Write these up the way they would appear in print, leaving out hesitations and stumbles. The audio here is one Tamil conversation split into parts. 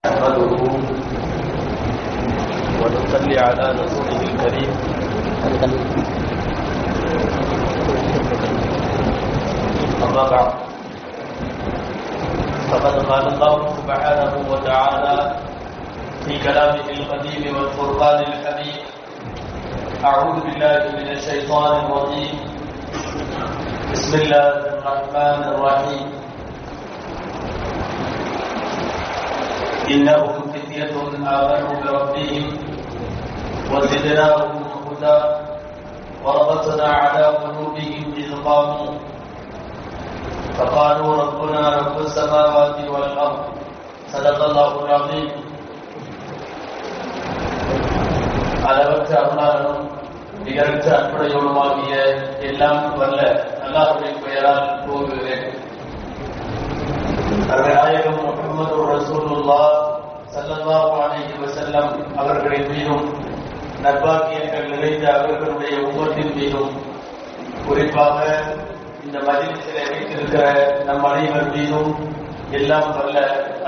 نحمده ونصلي على رسوله الكريم. أما بعد، فقد قال الله سبحانه وتعالى في كلامه القديم والفرقان الحميد: أعوذ بالله من الشيطان الرجيم، بسم الله الرحمن الرحيم. إنهم فتية آمنوا بربهم وزدناهم هدى وربطنا على قلوبهم إذ قاموا فقالوا ربنا رب السماوات والأرض. صدق الله العظيم. அளவற்ற அருளாளனும் நிகரற்ற அன்புடையவனுமாகிய எல்லாம் வல்ல அல்லாஹ்வின் பெயரால் துவங்குகிறேன். நாயகம் முஹம்மது ரசூலுல்லாஹ் ஸல்லல்லாஹு அலைஹி வஸல்லம் அவர்களின் மீதும் நற்பாக்கியங்கள் நிறைந்த அவர்களுடைய உம்மத்தின் மீதும், குறிப்பாக இந்த மஜ்லிஸிலே வைத்திருக்கிற நம் அனைவர் மீதும் எல்லாம் வல்ல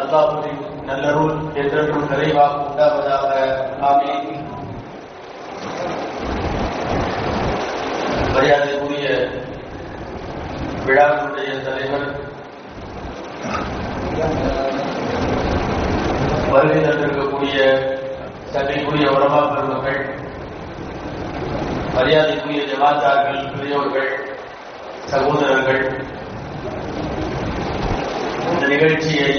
அல்லாஹ்வின் நல்லருள் என்றென்றும் நிறைவாக உண்டாவதாக. ஆமீன். மரியாதைக்குரிய விழாவினுடைய தலைவர், வருகை தந்திருக்கக்கூடிய சபைக்குரிய உலமா பெருமக்கள், மரியாதைக்குரிய ஜமாத்தார்கள், பெரியோர்கள், சகோதரர்கள், இந்த நிகழ்ச்சியை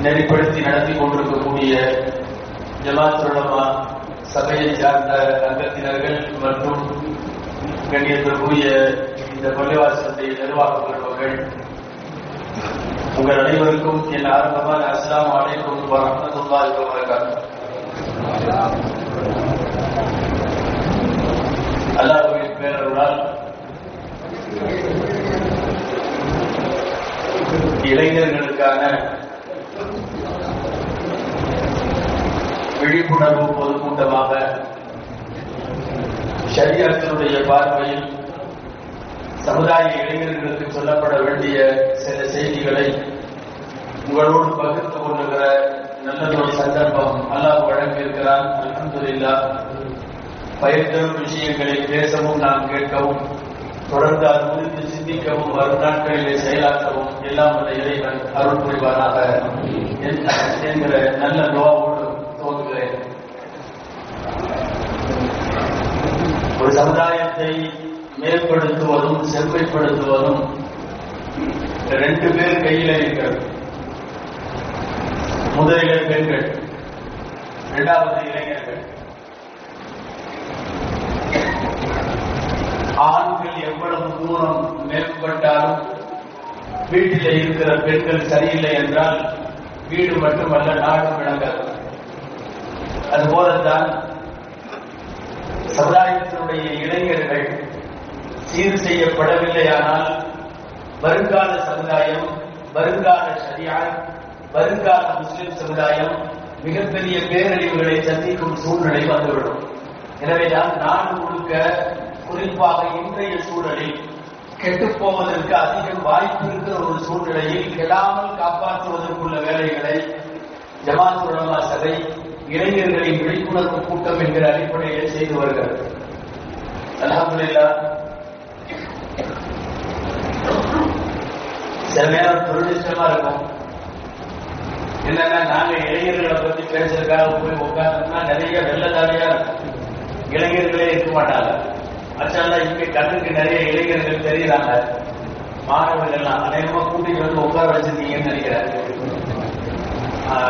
நெறிப்படுத்தி நடத்தி கொண்டிருக்கக்கூடிய ஜமாத் உலமா சபையை சார்ந்த அங்கத்தினர்கள் மற்றும் கண்ணியத்திற்குரிய இந்த பள்ளிவாசலுடைய நிர்வாக பெருமக்கள், உங்கள் அனைவருக்கும் என் ஆரம்பமான அஸ்ஸலாமு அலைக்கும் வரஹ்மத்துல்லாஹி வபரகாத்துஹு. அல்லாஹ்வின் பேரருளால் இளைஞர்களுக்கான விழிப்புணர்வு பொதுக்கூட்டமாக ஷரியத்தினுடைய பார்வையில் சமுதாய இளைஞர்களுக்கு சொல்லப்பட வேண்டிய சில செய்திகளை உங்களோடு பகிர்ந்து கொள்ளுகிற நல்லதொரு சந்தர்ப்பம் அல்லாஹ் வழங்கியிருக்கிறான். அல்ஹம்துலில்லாஹ். பயன்தரும் விஷயங்களை பேசவும் நாம் கேட்கவும், தொடர்ந்து அது குறித்து சிந்திக்கவும், வரும் நாட்களிலே செயலாற்றவும் எல்லாம் அந்த இறைவன் அருள் புரிவானாக என்கிற நல்ல துஆவோடு துவங்குகிறேன். ஒரு சமுதாயத்தை மேம்படுத்துவதும் செம்மைப்படுத்துவதும் ரெண்டு பேர் கையில இருக்கிறது. முதலில் பெண்கள், இரண்டாவது இளைஞர்கள். ஆண்கள் எவ்வளவு தூரம் மேம்பட்டாலும் வீட்டில் இருக்கிற பெண்கள் சரியில்லை என்றால் வீடு மட்டுமல்ல நாடு விளங்காது. அதுபோலத்தான் சமுதாயத்தினுடைய இளைஞர்கள் சீர் செய்யப்படவில்லையானால் வருங்கால சமுதாயம், வருங்கால ஷரியாத், வருங்கால முஸ்லிம் சமுதாயம் மிகப்பெரிய பேரழிவுகளை சந்திக்கும் சூழ்நிலை வந்துவிடும். எனவேதான் நாடு முழுக்க, குறிப்பாக இன்றைய சூழலில் கெட்டுப்போவதற்கு அதிகம் வாய்ப்பு இருக்கிற ஒரு சூழ்நிலையில் கெடாமல் காப்பாற்றுவதற்குள்ள வேலைகளை ஜமாத் உலமா சபை இளைஞர்களின் விழிப்புணர்வு கூட்டம் என்கிற அடிப்படையில் செய்து வருகிறது. அல்ஹம்துலில்லாஹ். சில நேரம் துரதிர்ஷ்டமா இருக்கும். என்னன்னா, நாங்க இளைஞர்களை பத்தி பேசுறதுக்காக போய் உட்கார்ந்தோம்னா நிறைய வெள்ளதாரியா இளைஞர்களே இருக்க மாட்டாங்க. அச்சால இங்க கண்ணுக்கு நிறைய இளைஞர்கள் தெரியுறாங்க. மாணவர்கள்லாம் அநேகமா கூட்டிட்டு வந்து உட்கார வச்சிருக்கீங்கன்னு நினைக்கிறேன்.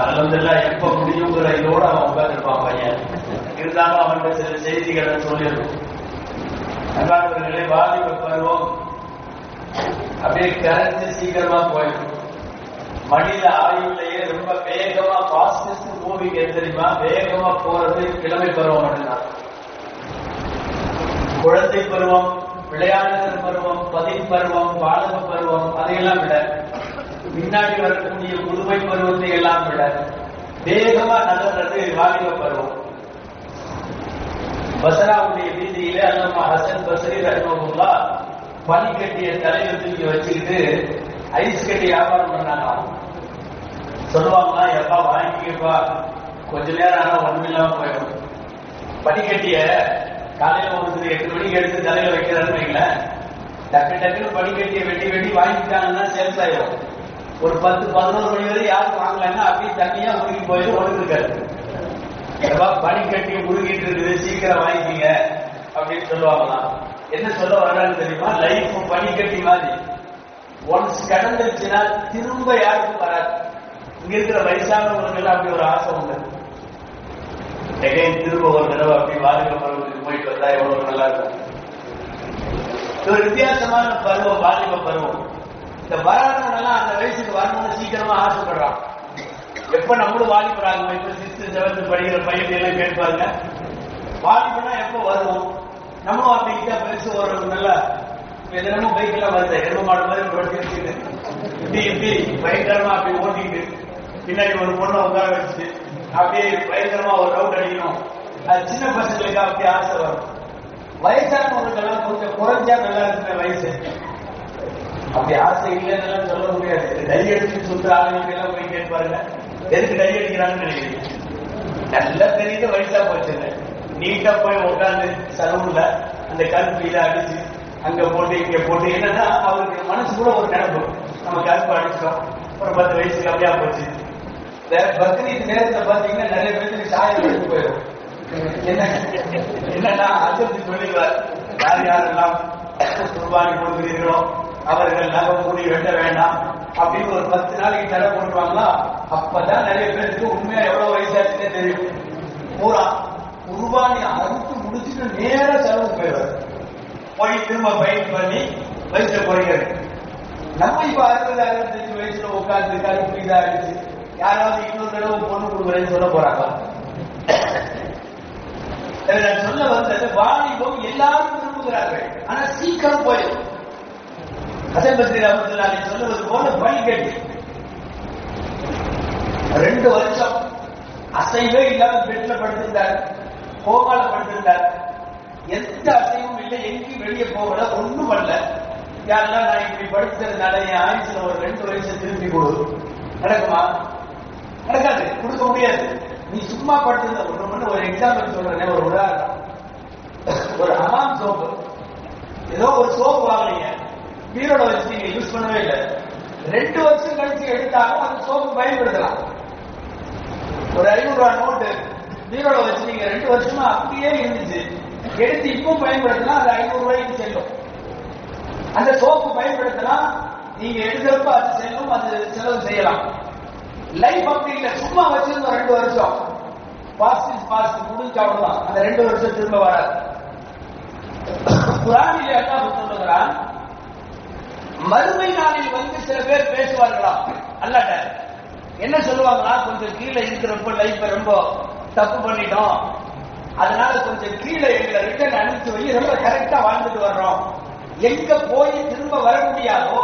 அல்ஹம்துலில்லாஹ். எப்ப முடியுங்கிற இதோட அவன் உட்கார்ந்துருப்பான் பையன். இருந்தாலும் அவன்கிட்ட சில செய்திகளை சொல்லிடும். அன்பானவர்களே, வாலிப பருவம் அப்படியே கரைஞ்சு சீக்கிரமா போயிடும். மனித ஆயுள்லயே ரொம்ப வேகமா பாஸ்டஸ்ட் மூவிங் எது தெரியுமா? வேகமா போறது இளமை பருவம் மட்டும்தான். குழந்தை பருவம், விளையாடுதல் பருவம், பதின் பருவம், வாலிப பருவம், அதையெல்லாம் விட பின்னாடி வரக்கூடிய முதுமை பருவத்தை எல்லாம் விட வேகமா நகர்றது வாலிப பருவம். பஸ்ராவுடைய வீதியிலே அல்லாமா ஹசன் பஸ்ரி ரஹ்மத்துல்லாஹ் பனி கட்டிய தலையை தூக்கி வச்சுக்கிட்டு ஐஸ் கட்டி வியாபாரம் பண்ணாங்க. சொல்லுவாங்களா, எப்பா வாங்கிக்கப்பா, கொஞ்ச நேரம் ஆனா ஒண்ணும் இல்லாம போயிடும். படிக்கட்டிய காலையில ஒரு 8 மணிக்கு எடுத்து தலையில வைக்கிறான்னு வைங்களேன், டக்குன்னு படிக்கட்டியை வெட்டி வாங்கிட்டாங்கன்னா சேல்ஸ் ஆயிடும். ஒரு 10-11 மணி வரை யாரும் வாங்கலன்னா அப்படியே தண்ணியா உருகி போயிடும், ஒழுங்கு இருக்காது. பனிக்கட்டி உருகிட்டு இருக்குது, சீக்கிரம் வாங்கிக்கீங்க அப்படின்னு சொல்லுவாங்களாம். என்ன சொல்ல வர்றான்னு தெரியுமா? லைஃப் பனிக்கட்டி மாதிரி ஒன்ஸ் கடந்துச்சுன்னா திரும்ப யாருக்கும் வராது. இங்க இருக்கிற வயசானவங்களுக்கு அப்படி ஒரு ஆசை உண்டு, திரும்ப ஒரு தடவை அப்படி வாலிப பருவத்துக்கு போயிட்டு வந்தா எவ்வளவு நல்லா இருக்கும். ஒரு வித்தியாசமான பருவம் வாலிப பருவம். இந்த வராதவனெல்லாம் அந்த வயசுக்கு வரணும்னு சீக்கிரமா ஆசைப்படுறான். எப்ப நம்மளும் வாலிபராக இப்ப 6th 7th படிக்கிற பையன் எல்லாம் கேட்பாங்க, வாலிபனா எப்ப வருவோம்? நம்மளும் அப்படிக்கிட்டா பெருசு ஒரு நல்லா தினமும் பைக் எல்லாம் வருது, எரும மாடு மாதிரி படிச்சுட்டு இப்படி பயங்கரமா அப்படி ஓட்டிக்கிட்டு பின்னாடி ஒரு பொண்ணை உட்கார வச்சுட்டு அப்படியே பயங்கரமா ஒரு ரவுண்ட் அடிக்கணும். அது சின்ன பசங்களுக்கு அப்படி ஆசை வரும். வயசானவங்களுக்கு எல்லாம் கொஞ்சம் குறைஞ்சா நல்லா இருக்கிற வயசு, அப்படி ஆசை இல்லைன்னு சொல்ல முடியாது. டை அடிச்சு சுற்றுற ஆளுங்களுக்கு எல்லாம் போய் கேட்பாருங்க, எதுக்கு டை அடிக்கிறாங்கன்னு நினைக்கிறீங்க? நல்லா தெரியுது வயசா போச்சுங்க. நீட்டா போய் உட்காந்து சலூன்ல அந்த கருப்பு இதை அடிச்சு அங்க போட்டு இங்க போட்டு, என்னன்னா அவருக்கு மனசு கூட ஒரு நினைப்பு, நம்ம கருப்பு அடிச்சிட்டோம் ஒரு 10 வயசுக்கு அப்படியா போச்சு. பக்ரீத் நேரத்தை பாத்தீங்கன்னா நிறைய பேருக்கு சாயம் எடுத்து போயிடும். என்னன்னா அஜித் சொல்லிடுவார், யார் யாரெல்லாம் குர்பானி கொடுக்கிறீர்களோ அவர்கள் நகை மூடி வெட்ட வேண்டாம் அப்படின்னு ஒரு 10 நாளைக்கு தடை போட்டுருவாங்களா. அப்பதான் நிறைய பேருக்கு உண்மையா எவ்வளவு வயசாச்சுன்னே தெரியும். பூரா குர்பானி அறுத்து முடிச்சுட்டு நேர செலவு போயிடுவார், போய் திரும்ப பயிர் பண்ணி வயசுல போய்கிறது. நம்ம இப்ப 60-65 வயசுல உட்கார்ந்து கருப்பு இதா அடிச்சு யாராவது இன்னொரு தடவை பொண்ணு கொடுக்குறேன்னு சொல்ல போறாங்களா? நான் சொல்ல வந்தது, வாலிபம் எல்லாரும் விரும்புகிறார்கள், ஆனா சீக்கிரம் போயிடும். ஹசன் பஸ்ரி ரஹ்மத்துல்லாஹி சொல்லுவது போல பனிக்கட்டி 2 வருஷம் அசைவே இல்லாம பெட்ல படுத்திருந்தார், கோமால படுத்திருந்தார், எந்த அசைவும் இல்லை, எங்கேயும் வெளியே போகல, ஒண்ணும் பண்ணல. யாரெல்லாம் நான் இப்படி படுத்ததுனால என் ஆயுசுல ஒரு 2 வயசு திருப்பி கொடு, நடக்குமா? நடக்காது, கொடுக்க முடியாது. நீ சும்மா படுத்திருந்த ஒரு எக்ஸாம்பிள் சொல்றேன், ஒரு உதாரணம். ஒரு ஹமாம் சோப்பு, ஏதோ ஒரு சோப்பு வாங்கினீங்க, பீரோட வச்சு நீங்க யூஸ் பண்ணவே இல்லை, 2 வருஷம் கழிச்சு எடுத்தாலும் அந்த சோப்பு பயன்படுத்தலாம். ஒரு 500 ரூபாய் நோட்டு பீரோட வச்சு நீங்க 2 வருஷமா அப்படியே இருந்துச்சு, எடுத்து இப்போ பயன்படுத்தினா அது 500 ரூபாய்க்கு செல்லும். அந்த சோப்பு பயன்படுத்தினா நீங்க எடுக்கிறப்ப அது செல்லும், அது செலவு செய்யலாம். லைஃப் அப்படி இல்லை, சும்மா வச்சிருந்தோம் 2 வருஷம், பாஸ்ட் முடிஞ்ச அவ்வளவுதான், அந்த 2 வருஷம் திரும்ப வராது. குர்ஆனிலே அல்லாஹ் சொல்லுகிறான், மறுமை நாளில் வந்து சில பேர் பேசுவார்களாம் அல்லாஹ்ட்ட. என்ன சொல்லுவாங்களா? கொஞ்சம் கீழே இருக்கிறப்ப லைஃப் ரொம்ப தப்பு பண்ணிட்டோம், அதனால கொஞ்சம் கீழே எங்களை ரிட்டர்ன் அனுப்பிச்சு வை, ரொம்ப கரெக்டா வாழ்ந்துட்டு வர்றோம், எங்க போய் திரும்ப வர முடியாதோ,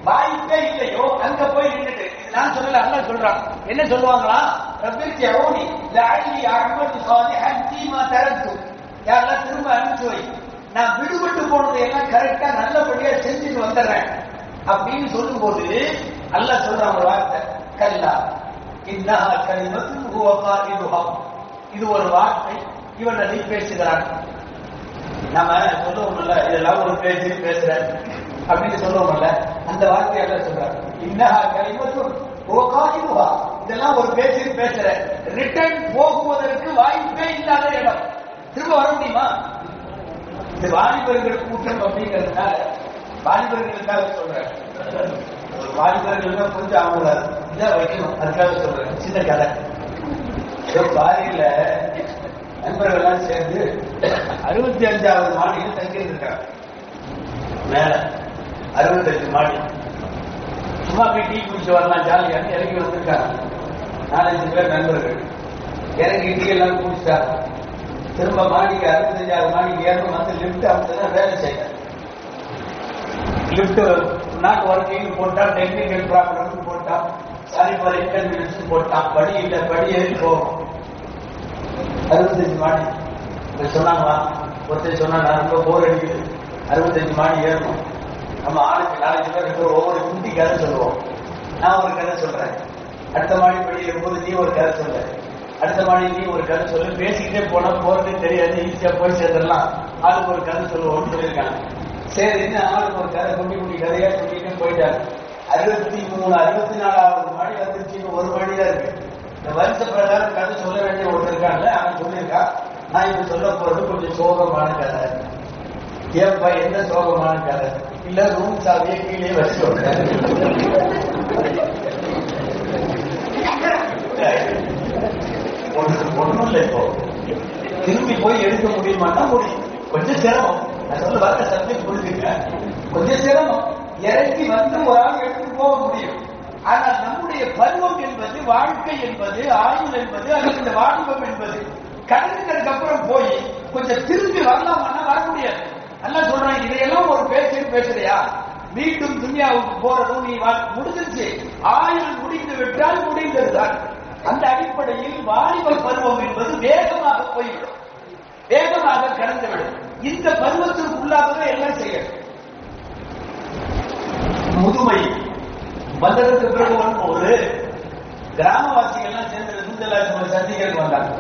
வாய்ப்பே இல்லையோ, அங்க போய் நின்றுட்டு. நான் சொல்லல, அல்லாஹ் சொல்றான். என்ன சொல்லுவாங்களா? ரப்பிர்ஜிஊனி லஅல்லி அஅமலு ஸாலிஹன் ஃபீமா தரக்து, யா அல்லாஹ் திரும்ப அனுப்பிச்சு வை, நான் விடுபட்டு போனதை எல்லாம் கரெக்டா நல்லபடியா செஞ்சுட்டு வந்துடுறேன் அப்படின்னு சொல்லும்போது அல்லாஹ் சொல்றான் ஒரு வார்த்தை, கல்லா இன்னஹா கலிமத்துன் ஹுவ காயிலுஹா, இது ஒரு வார்த்தை, இவன் அதை பேசுகிறான். நம்ம சொல்லுவோம்ல, இதெல்லாம் ஒரு பேச்சு பேசுறேன் அப்படின்னு சொல்லுவோம்ல, அந்த வார்த்தையை எல்லாம் சொல்றாங்க. இன்னஹா கலிமத்துன் ஹுவ காயிலுஹா, இதெல்லாம் ஒரு பேச்சு பேசுறேன், ரிட்டர்ன் போகுவதற்கு வாய்ப்பே இல்லாத இடம், திரும்ப வர முடியுமா? இது வாலிபர்கள் கூட்டம் அப்படிங்கிறதுனால வாலிபர்களுக்காக சொல்றேன். வாலிபர்கள் கொஞ்சம் அவங்கள இதா வைக்கணும், அதுக்காக சொல்றேன். சின்ன கதை. பாரியில நண்பர்கள்லாம் சேர்ந்து 65வது மாடியில் தங்கியிருந்திருக்காங்க. மேல 65 மாடி, சும்மா போய் டீ குடிச்சு வரலாம் ஜாலியாக இறங்கி வந்திருக்காங்க. 4-5 பேர் நண்பர்கள் இறங்கி டீ எல்லாம் குடிச்சிட்டாங்க. திரும்ப மாடிக்கு 65வது மாடிக்கு ஏறணும், வந்து லிப்ட் அமைச்சதான் வேலை செய்ய. லிப்ட் நாட் ஒர்க்கிங் போட்டா, டெக்னிக்கல் ப்ராப்ளம் போட்டா, சாரி ஃபார் இன்கன்வீனியன்ஸ் போட்டான், படி இல்லை, படி ஏறி போகும். 65 மாடி சொன்னாங்களா? ஒருத்தர் சொன்னா, நான் ரொம்ப போர் அடிக்குது, 65 மாடி ஏறணும், நம்ம ஆளுக்கு 4 பேர் ஒவ்வொரு குட்டி கதை சொல்லுவோம். நான் ஒரு கதை சொல்றேன். அடுத்த மாடி படி இருக்கும்போது நீ ஒரு கதை சொல்ல, அடுத்த மாடி நீ ஒரு கதை சொல்லு, பேசிக்கிட்டே போனா போறது தெரியாது, ஈஸியா போய் சேர்ந்துடலாம், ஆளுக்கு ஒரு கதை சொல்லுவோம்னு சொல்லியிருக்காங்க. சரின்னு ஆளுக்கு ஒரு கதை குட்டி குட்டி கதையா சொல்லிட்டு போயிட்டாரு. 63 64வது மாடி வந்துருச்சு, ஒரு மாடி தான் இருக்கு. இந்த வருஷ பிரகாரம் கதை சொல்ல வேண்டிய ஒன்று இருக்காங்கல்ல, அவன் சொல்லியிருக்கான், நான் இப்ப சொல்ல போறது கொஞ்சம் சோகமான கதை. ஏப்பா என்ன சோகமான கதை? இல்ல ரூம் சாவியை கீழே வச்சு ஒண்ணும் இல்லை. இப்போ திரும்பி போய் எடுக்க முடியுமான்னா முடியும், கொஞ்சம் சிரமம். நான் சொல்ல வர சப்ஜெக்ட் புரிஞ்சுங்க, கொஞ்சம் சிரமம். இறங்கி வந்து ஒரு ஆள் எடுத்து போக முடியும். ஆனால் நம்முடைய பருவம் என்பது, வாழ்க்கை என்பது, ஆயுள் என்பது, அல்லது இந்த வாலிபம் என்பது கடந்ததுக்கு அப்புறம் போய் கொஞ்சம் திரும்பி வரலாமான்னா வர முடியாது. நல்லா சொல்றாங்க, இதையெல்லாம் ஒரு பேச்சுன்னு பேசுறியா? மீண்டும் துன்யாவுக்கு போறதும் நீ முடிஞ்சிருச்சு, ஆயுள் முடிந்து விட்டால் முடிந்ததுதான். அந்த அடிப்படையில் வாலிப பருவம் என்பது வேகமாக போய்விடும், வேகமாக கடந்துவிடும். இந்த பருவத்திற்குள்ளாகவே எல்லாம் செய்யணும். முதுமை வந்ததற்கு பிறகு ஒரு கிராமவாசிகள்லாம் சேர்ந்து சந்திக்கிறதுக்கு வந்தாங்க.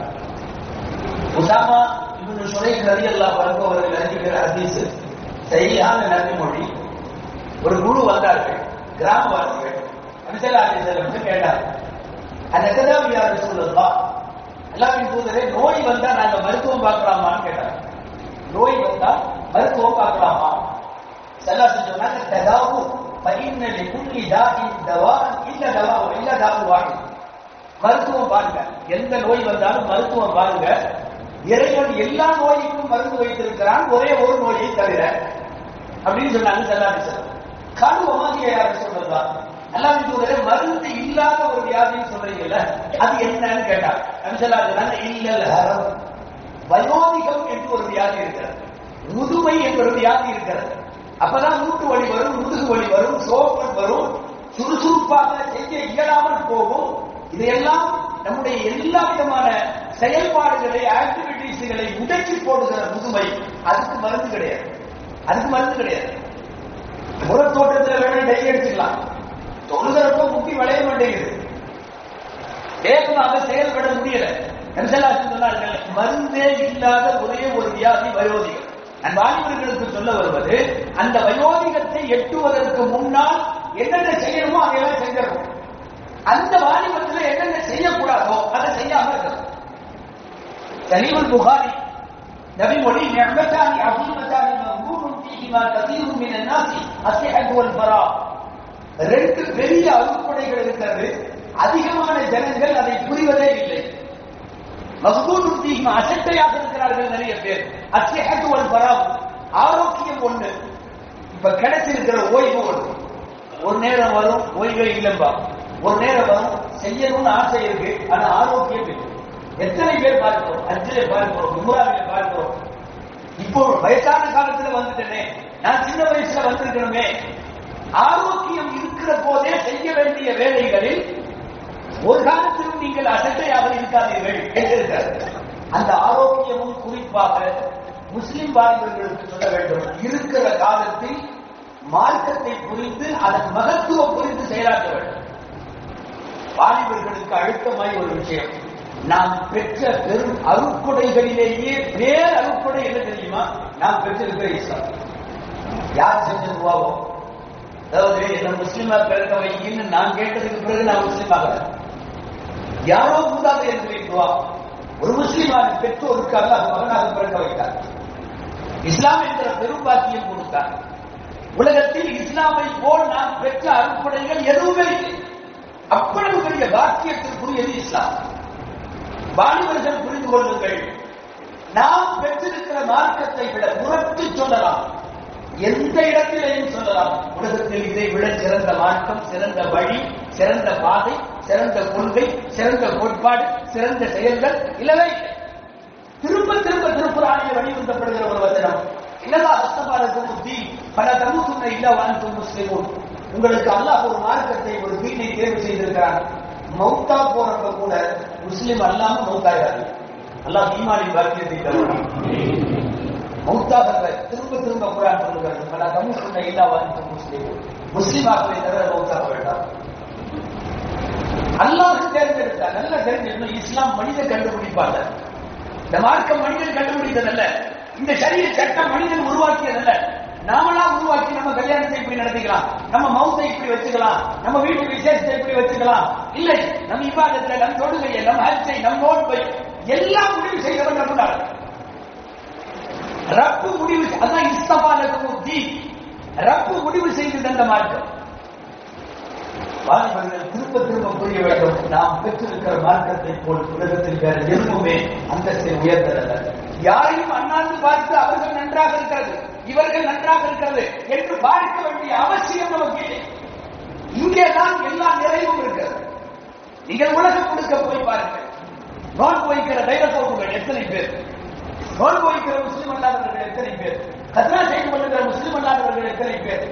உசாமா இப்னு ஷுரைக் ரலியல்லாஹு அன்ஹு அவர்கள் அறிவிக்கிற ஹதீஸ் சரியான நபிமொழி. ஒரு குழு வந்தார்கள், கிராமவாசிகள். நபி ஸல்லல்லாஹு அலைஹி வஸல்லம் கேட்டாங்க, அன்னகதாவி யா ரசூலல்லாஹ், அல்லாஹ்வின் தூதரே, நோய் வந்தா நாங்க மருத்துவம் பார்க்கலாமான்னு கேட்டாங்க. நோய் வந்தா மருத்துவம் பார்க்கலாமா? ஸல்லல்லாஹு அலைஹி சொன்னாங்க, ததாவு ஃபஇன்ன லிகுல்லி தாஇன் தவான் இல்ல தவாவு இல்ல தாவு வாஹித். மருத்துவம் பாருங்க, எந்த நோய் வந்தாலும் மருத்துவம் பாருங்க. இறைவன் எல்லா நோய்க்கும் மருந்து வைத்திருக்கிறான், ஒரே ஒரு நோயை தவிர அப்படின்னு சொன்னாங்க. ஸல்லல்லாஹு அலைஹி வஸல்லம் காணுவமாக யாரு சொல்றதா? அல்லாஹ்வின் தூதரே, மருந்து இல்லாத ஒரு வியாதின்னு சொல்றீங்கல்ல, அது என்னன்னு கேட்டாங்க. நபி ஸல்லல்லாஹு அலைஹி வஸல்லம் இல்லல் ஹரம், வயோதிகம் என்று ஒரு வியாதி இருக்கிறது, முதுமை என்ற ஒரு வியாதி இருக்கிறது. அப்பதான் மூட்டு வலி வரும், முதுகு வலி வரும், சோகம் வரும், சுறுசுறுப்பாக செய்ய இயலாமல் போகும். இதையெல்லாம் நம்முடைய எல்லா விதமான செயல்பாடுகளை, ஆக்டிவிட்டிஸ்களை உடைச்சி போடுகிற முதுமை, அதுக்கு மருந்து கிடையாது, அதுக்கு மருந்து கிடையாது. புற தோற்றத்தில் வேணும் டை அடிச்சுக்கலாம், தொழுகிறப்ப முட்டி வளைய மாட்டேங்குது, வேகமாக செயல்பட முடியல. சொன்னார்கள், மருந்தே இல்லாத ஒரே ஒரு வியாதி வயோதிகம். நான் வாலிபர்களுக்கு சொல்ல வருவது, அந்த வயோதிகத்தை எட்டுவதற்கு முன்னால் என்னென்ன செய்யணுமோ அதையெல்லாம் செஞ்சிடணும். அந்த வாலிபத்தில் என்னென்ன செய்யக்கூடாதோ அதை செய்யாம இருக்கணும். சஹீஹுல் புகாரி நபிமொழி, நிஅமதானி அஸீமதானி மஃபூனுன் ஃபீஹிமா கஸீருன் மினன் நாஸி அஸ்ஸிஹத்து வல் ஃபரா. ரெண்டு பெரிய அருட்கொடைகள் இருக்கிறது, அதிகமான ஜனங்கள் அதை புரிவதே இல்லை. மஃபூனுன் ஃபீஹிமா, அசட்டையாக இருக்கிறார்கள் நிறைய பேர். அஸ்ஸிஹத்து வல் ஃபரா, ஆரோக்கியம் ஒண்ணு, இப்ப கிடைச்சிருக்கிற ஓய்வு ஒண்ணு. ஒரு நேரம் வரும் ஓய்வே இல்லம்பா, ஒரு நேரம் வரும் செய்யணும்னு ஆசை இருக்கு, ஆனா ஆரோக்கியம் இல்லை. எத்தனை பேர் பார்க்கிறோம், அஞ்சிலே பார்க்கிறோம், உம்ராவிலே பார்க்கிறோம். இப்போ வயசான காலத்துல வந்துட்டேனே, நான் சின்ன வயசுல வந்திருக்கணுமே. ஆரோக்கியம் இருக்கிற போதே செய்ய வேண்டிய வேலைகளில் ஒரு காலத்திலும் நீங்கள் அசட்டையாக இருக்காதீர்கள் என்றிருக்கிறார். அந்த ஆரோக்கியமும் குறிப்பாக முஸ்லிம் வாலிபர்களுக்கு சொல்ல வேண்டும், இருக்கிற காலத்தில் மார்க்கத்தை புரிந்து அதன் மகத்துவம் புரிந்து செயலாற்ற வேண்டும். வாலிபர்களுக்கு அழுத்தமாய் ஒரு விஷயம், நாம் பெற்ற பெரும் அருட்கொடைகளிலேயே பேர் அருட்கொடை என்ன தெரியுமா? நாம் பெற்றிருக்கிற இஸ்லாம். யார் செஞ்சது துவாவோ? அதாவது என்ன முஸ்லிமா பிறக்க வைக்கின்னு நான் கேட்டதுக்கு பிறகு நான் முஸ்லிம் ஆகல, யாரோ கூடாது என்று துவா. ஒரு முஸ்லிமான பெற்றோருக்கு அல்லாஹ் மகனாக பிறக்க வைத்தார், இஸ்லாம் என்ற பெரும் பாக்கியம் கொடுத்தார். உலகத்தில் இஸ்லாமை போல் நாம் பெற்ற அருட்கொடைகள் எதுவுமே இல்லை. அவ்வளவு பெரிய பாக்கியத்திற்குரியது இஸ்லாம். வாலிபர்கள் புரிந்து கொள்ளுங்கள், நாம் பெற்றிருக்கிற மார்க்கத்தை விட உரத்து சொல்லலாம், எந்த இடத்திலேயும் சொல்லலாம், உலகத்தில் இதை விட சிறந்த மார்க்கம், சிறந்த வழி, சிறந்த பாதை, சிறந்த கொள்கை, சிறந்த கோட்பாடு, சிறந்த செயல்கள் இல்லவே இல்லை. திரும்ப திரும்ப திருக்குர்ஆனில் வலியுறுத்தப்படுகிற ஒரு வசனம், இல்லதா அஸ்தபாரக்கும் தீன் பல தமுத்துன இல்ல வான்தும் முஸ்லிமூன். உங்களுக்கு அல்லாஹ் ஒரு மார்க்கத்தை, ஒரு தீனை தேர்வு செய்திருக்கிறான். மௌத்தா போறப்ப கூட முஸ்லிம் அல்லாம மௌத்தாயிராது. அல்லாஹ் ஈமானின் பாக்கியத்தை தருவான். மௌத்தாக திரும்ப திரும்ப குர்ஆன் சொல்லுகிறது, பல தமுத்துன இல்ல வான்தும் முஸ்லிமூன், முஸ்லிமாக்களை தவிர மௌத்தாக வேண்டாம். அல்லாஹ் தேர்ந்தெடுத்தார். நல்லா தெரிஞ்சிருக்கணும், இஸ்லாம் மனித கண்டுபிடிப்பாங்க. இந்த மார்க்கம் மனிதன் கண்டுபிடித்ததல்ல, இந்த சரீர சட்டம் மனிதன் உருவாக்கியதல்ல. நாமளா உருவாக்கி நம்ம கல்யாணத்தை இப்படி நடத்திக்கலாம், நம்ம மௌத்தை இப்படி வச்சுக்கலாம், நம்ம வீட்டு விசேஷத்தை இப்படி வச்சுக்கலாம். இல்லை, நம்ம இபாதத்தை, நம் தொழுகையை, நம் ஹஜ்ஜை, நம் நோன்பை எல்லாம் முடிவு செய்தவன் நம்மளால். ரப்பு முடிவு, அதான் இஸ்தபாலக்கும் தீன். ரப்பு முடிவு செய்து தந்த மார்க்கம். வாலிபர்கள் திரும்ப திரும்ப புரிய வேண்டும், நாம் பெற்றிருக்கிற மார்க்கத்தை போல் உலகத்தில் வேற எதுவுமே அந்தஸ்தை உயர்ந்ததல்ல. யாரையும் அண்ணாந்து பார்த்து அவர்கள் நன்றாக இருக்கிறது, இவர்கள் நன்றாக இருக்கிறது என்று பார்க்க வேண்டிய அவசியம் நமக்கு இல்லை. இங்கேதான் எல்லா நிறைவும் இருக்கிறது. நீங்கள் உலகம் கொடுக்க போய் பாருங்கள், நோன்பு வைக்கிற டைரக்டர்கள் எத்தனை பேர், நோன்பு வைக்கிற முஸ்லிம் அல்லாதவர்கள் எத்தனை பேர், கத்னா செய்து கொள்ளுகிற முஸ்லிம் அல்லாதவர்கள் எத்தனை பேர்,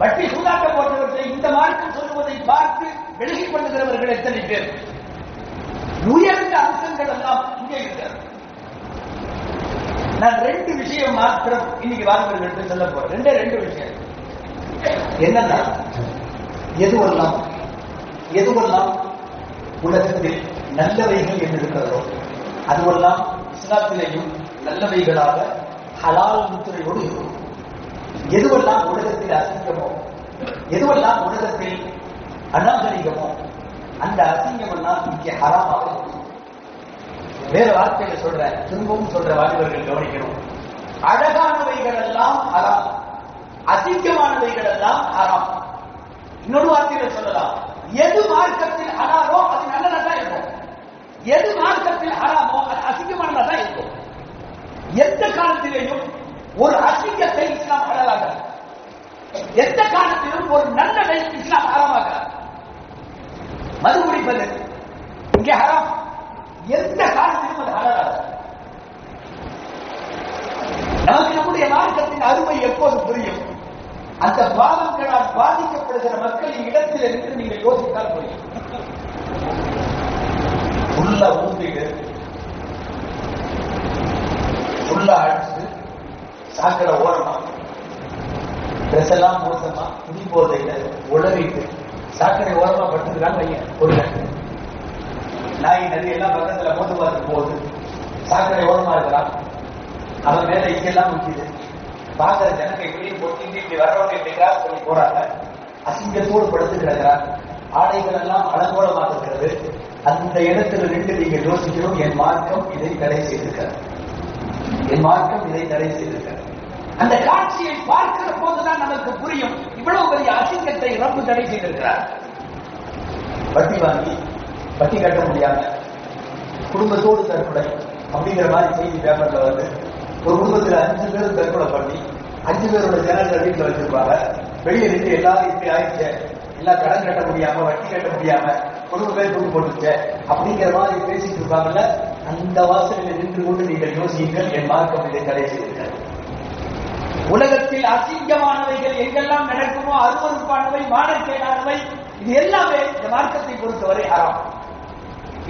வட்டி சூதாட்ட போன்றவர்களை இந்த மார்க்கம் சொல்லுவதை பார்த்து விலகிக் கொள்ளுகிறவர்கள் எத்தனை பேர். உயர்ந்த அம்சங்கள் எல்லாம் இங்கே இருக்கிறது. நான் 2 விஷயம் மாத்திரம் இன்னைக்கு வாலிபர்களுக்கு சொல்ல போறேன். 2 விஷயம். என்னன்னா, எதுவெல்லாம் உலகத்தில் நல்லவைகள் என்று இருக்கிறதோ அதுவெல்லாம் இஸ்லாத்திலேயும் நல்லவைகளாக ஹலால் முத்திரையோடு இருக்கும். எதுவெல்லாம் உலகத்தில் அசிங்கமோ, எதுவெல்லாம் உலகத்தில் அநாகரிகமோ, அந்த அசிங்கம் எல்லாம் இங்கே ஹராமாக இருக்கும். வேற வார்த்தையில சொல்றேன், திரும்பவும் சொல்ற வாலிபர்கள் கவனிக்கணும். அழகானவைகள் எல்லாம் ஹராம், அசிங்கமானவைகள் எல்லாம் ஹராம். இன்னொரு வார்த்தையில சொல்லலாம், எது மார்க்கத்தில் ஹலாலோ அது நல்லதா இருக்கும், எது மார்க்கத்தில் ஹராமோ அது அசிங்கமானதா இருக்கும். எந்த காலத்திலேயும் ஒரு அசிங்கத்தை இஸ்லாம் ஹலாலாக, எந்த காலத்திலும் ஒரு நல்லதை இஸ்லாம் ஹராமாக. மது குடிப்பது இங்கே ஹராம், எந்த காலத்திலும் அது ஹலாலாக. நமக்கு நம்முடைய மார்க்கத்தின் அருமை எப்போது புரியும்? அந்த பாவங்களால் பாதிக்கப்படுகிற மக்களின் இடத்தில் இருந்து நீங்கள் யோசித்தால் புரியும். உள்ள ஊந்திட்டு உள்ள அடிச்சு சாக்கடை ஓரமா, ட்ரெஸ் எல்லாம் மோசமா, குடி போதையில உழவிட்டு சாக்கடை ஓரமா படுத்துக்கிறான் பையன். ஒரு நாய் நதி எல்லாம் பக்கத்துல மோட்டு பார்த்து போகுது, சாக்கடை ஓரமா இருக்கிறான். அவன் மேல இங்கெல்லாம் முக்கியது. பாக்குற ஜனங்க இப்படி போட்டு இப்படி வர்றவங்க இப்படி கிராஸ் பண்ணி போறாங்க. அசிங்கத்தோடு படுத்து கிடக்கிறார். ஆடைகள் எல்லாம் அலங்கோலமாக இருக்கிறது. அந்த இடத்துல நின்று நீங்க யோசிக்கணும், என் மார்க்கம் இதை தடை செய்திருக்கிறது, என் மார்க்கம் இதை தடை செய்திருக்கிறது. அந்த காட்சியை பார்க்கிற போதுதான் நமக்கு புரியும், இவ்வளவு பெரிய அசிங்கத்தை ரப்பு தடை செய்திருக்கிறார். வட்டி வாங்கி வட்டி கட்ட முடியாம குடும்பத்தோடு தற்கொலை அப்படிங்கிற மாதிரி செய்தி பேப்பர்ல வந்து, ஒரு குடும்பத்தில் 5 பேரும் தற்கொலை பண்ணி 5 பேரோட ஜனங்கள் வீட்டில் வச்சிருப்பாங்க. வெளியே நின்று எல்லாரும் இப்படி ஆயிடுச்சு, எல்லாம் கடன் கட்ட முடியாம, வட்டி கட்ட முடியாம, குடும்ப பேர் தூக்கு போட்டுச்சு அப்படிங்கிற மாதிரி பேசிட்டு இருப்பாங்கல்ல. அந்த வாசலில் நின்று கொண்டு நீங்கள் யோசியுங்கள், என் மார்க்கம் இதை தடை செய்திருக்கிறது. உலகத்தில் அசிங்கமானவைகள் எங்கெல்லாம் நடக்குமோ, அருவருப்பானவை, மானக்கேடானவை, இது எல்லாமே இந்த மார்க்கத்தை பொறுத்தவரை ஹராம்.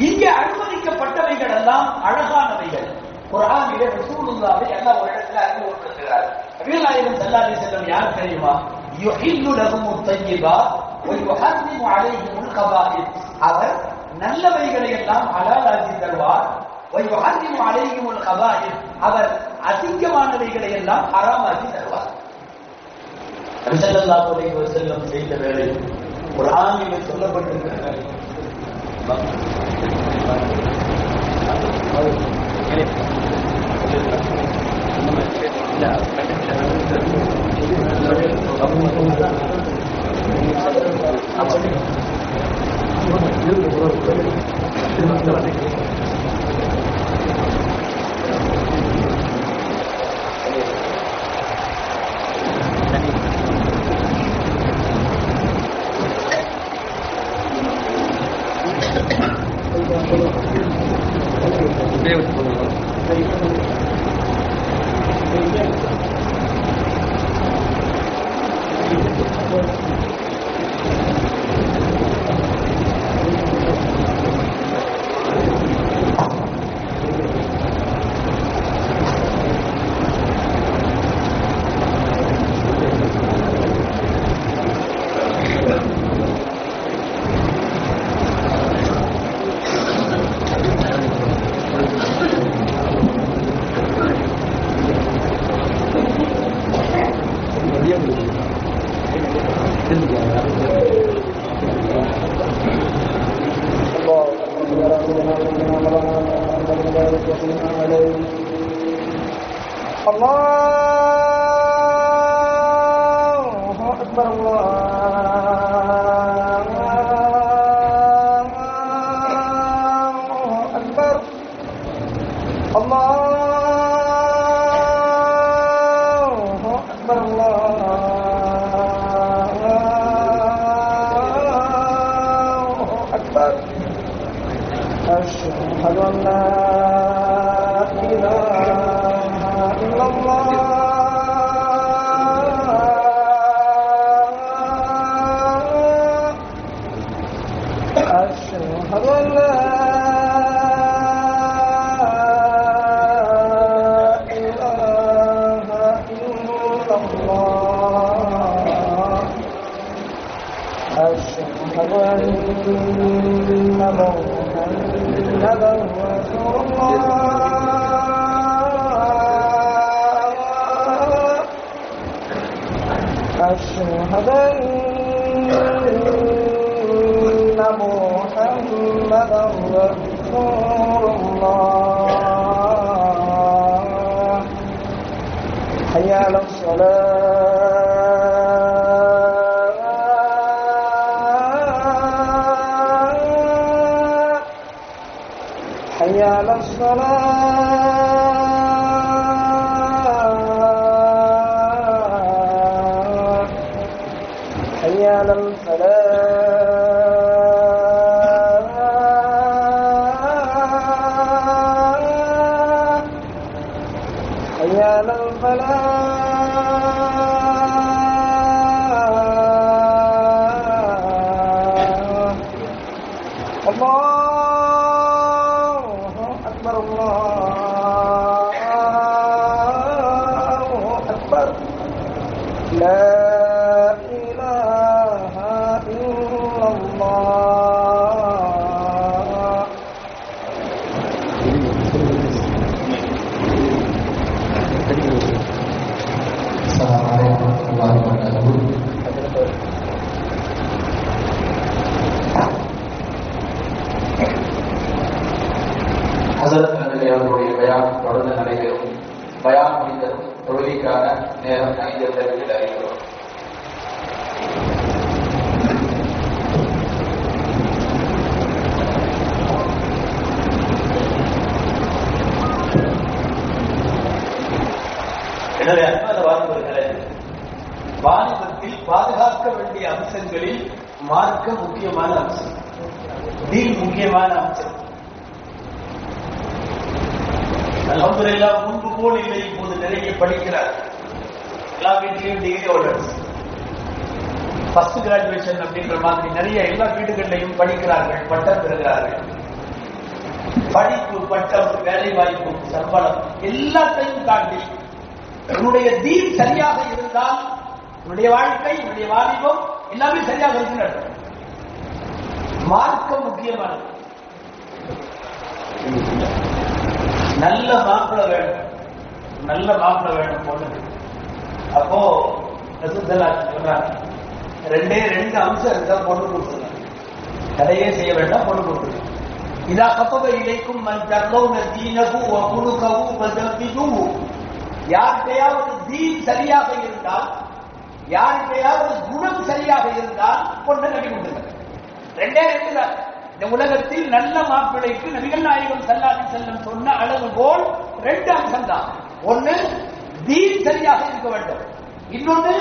இங்கே அனுமதிக்கப்பட்டவைகள் எல்லாம் அழகானவைகள். குர்ஆனிலே ரசூலுல்லாஹி அல்லாஹ் ஒரு இடத்துல அறிமுகப்படுத்துகிறார். நபிகள் நாயகம் ஸல்லல்லாஹு அலைஹி வஸல்லம் யார் தெரியுமா? யுஹில்லு லஹுமுத் தய்யிபாத் வ யுஹர்ரிமு அலைஹிமுல் கபாயித். அவர் நல்லவைகளை எல்லாம் ஹலாலாக்கி தருவார். வ யுஹர்ரிமு அலைஹிமுல் கபாயித். அவர் அசிங்கமானவைகளை எல்லாம் ஹராமாக்கி தருவார். நபி ஸல்லல்லாஹு அலைஹி வஸல்லம் செய்த வேலை குர்ஆனிலே சொல்லப்பட்டிருக்கிறது. எனவே அன்பான வாலிபர்களே, வாலிபத்தில் பாதுகாக்க வேண்டிய அம்சங்களில் மார்க்க முக்கியமான அம்சம், தீன் முக்கியமான அம்சம். அல்ஹம்துலில்லாஹ், முன்பு போல் இல்லை, இப்போது நிறைய படிக்கிறார். எல்லா வீட்டிலையும் டிகிரி ஹோல்டர்ஸ், ஃபர்ஸ்ட் கிராஜுவேஷன் அப்படின்ற மாதிரி நிறைய எல்லா வீடுகளிலையும் படிக்கிறார்கள், பட்டம் பெறுகிறார்கள். படிப்பு, பட்டம், வேலை வாய்ப்பு, சம்பளம் எல்லாத்தையும் தாண்டி உன்னுடைய தீன் சரியாக இருந்தால் உன்னுடைய வாழ்க்கை, உன்னுடைய வாலிபம் எல்லாமே சரியாக இருக்கிறது. மார்க்கம் முக்கியமானது. நல்ல மாப்பிள்ளை வேணும், நல்ல மாப்பிள்ளை வேணும் பொண்ணு. அப்போ சொன்னாங்க, ரெண்டே ரெண்டு அம்சம் இருந்தா பொண்ணு கொடுத்துருங்க, தடையே செய்ய வேண்டாம், பொண்ணு கொடுத்துருங்க. இதா கப்பக இலைக்கும் யார்கிட்டையாவது தீன் சரியாக இருந்தால், யார்கிட்டையாவது குணம் சரியாக இருந்தால் பொண்ணை நபி கொடுத்துருங்க. ரெண்டே ரெண்டு தான். இந்த உலகத்தில் நல்ல மாப்பிள்ளைக்கு நபிகள் நாயகம் ஸல்லல்லாஹு அலைஹி வஸல்லம் சொன்ன அளவுகோல் ரெண்டு அம்சம் தான். ஒன்னு தீன் சரியாக இருக்க வேண்டும், இன்னொன்னு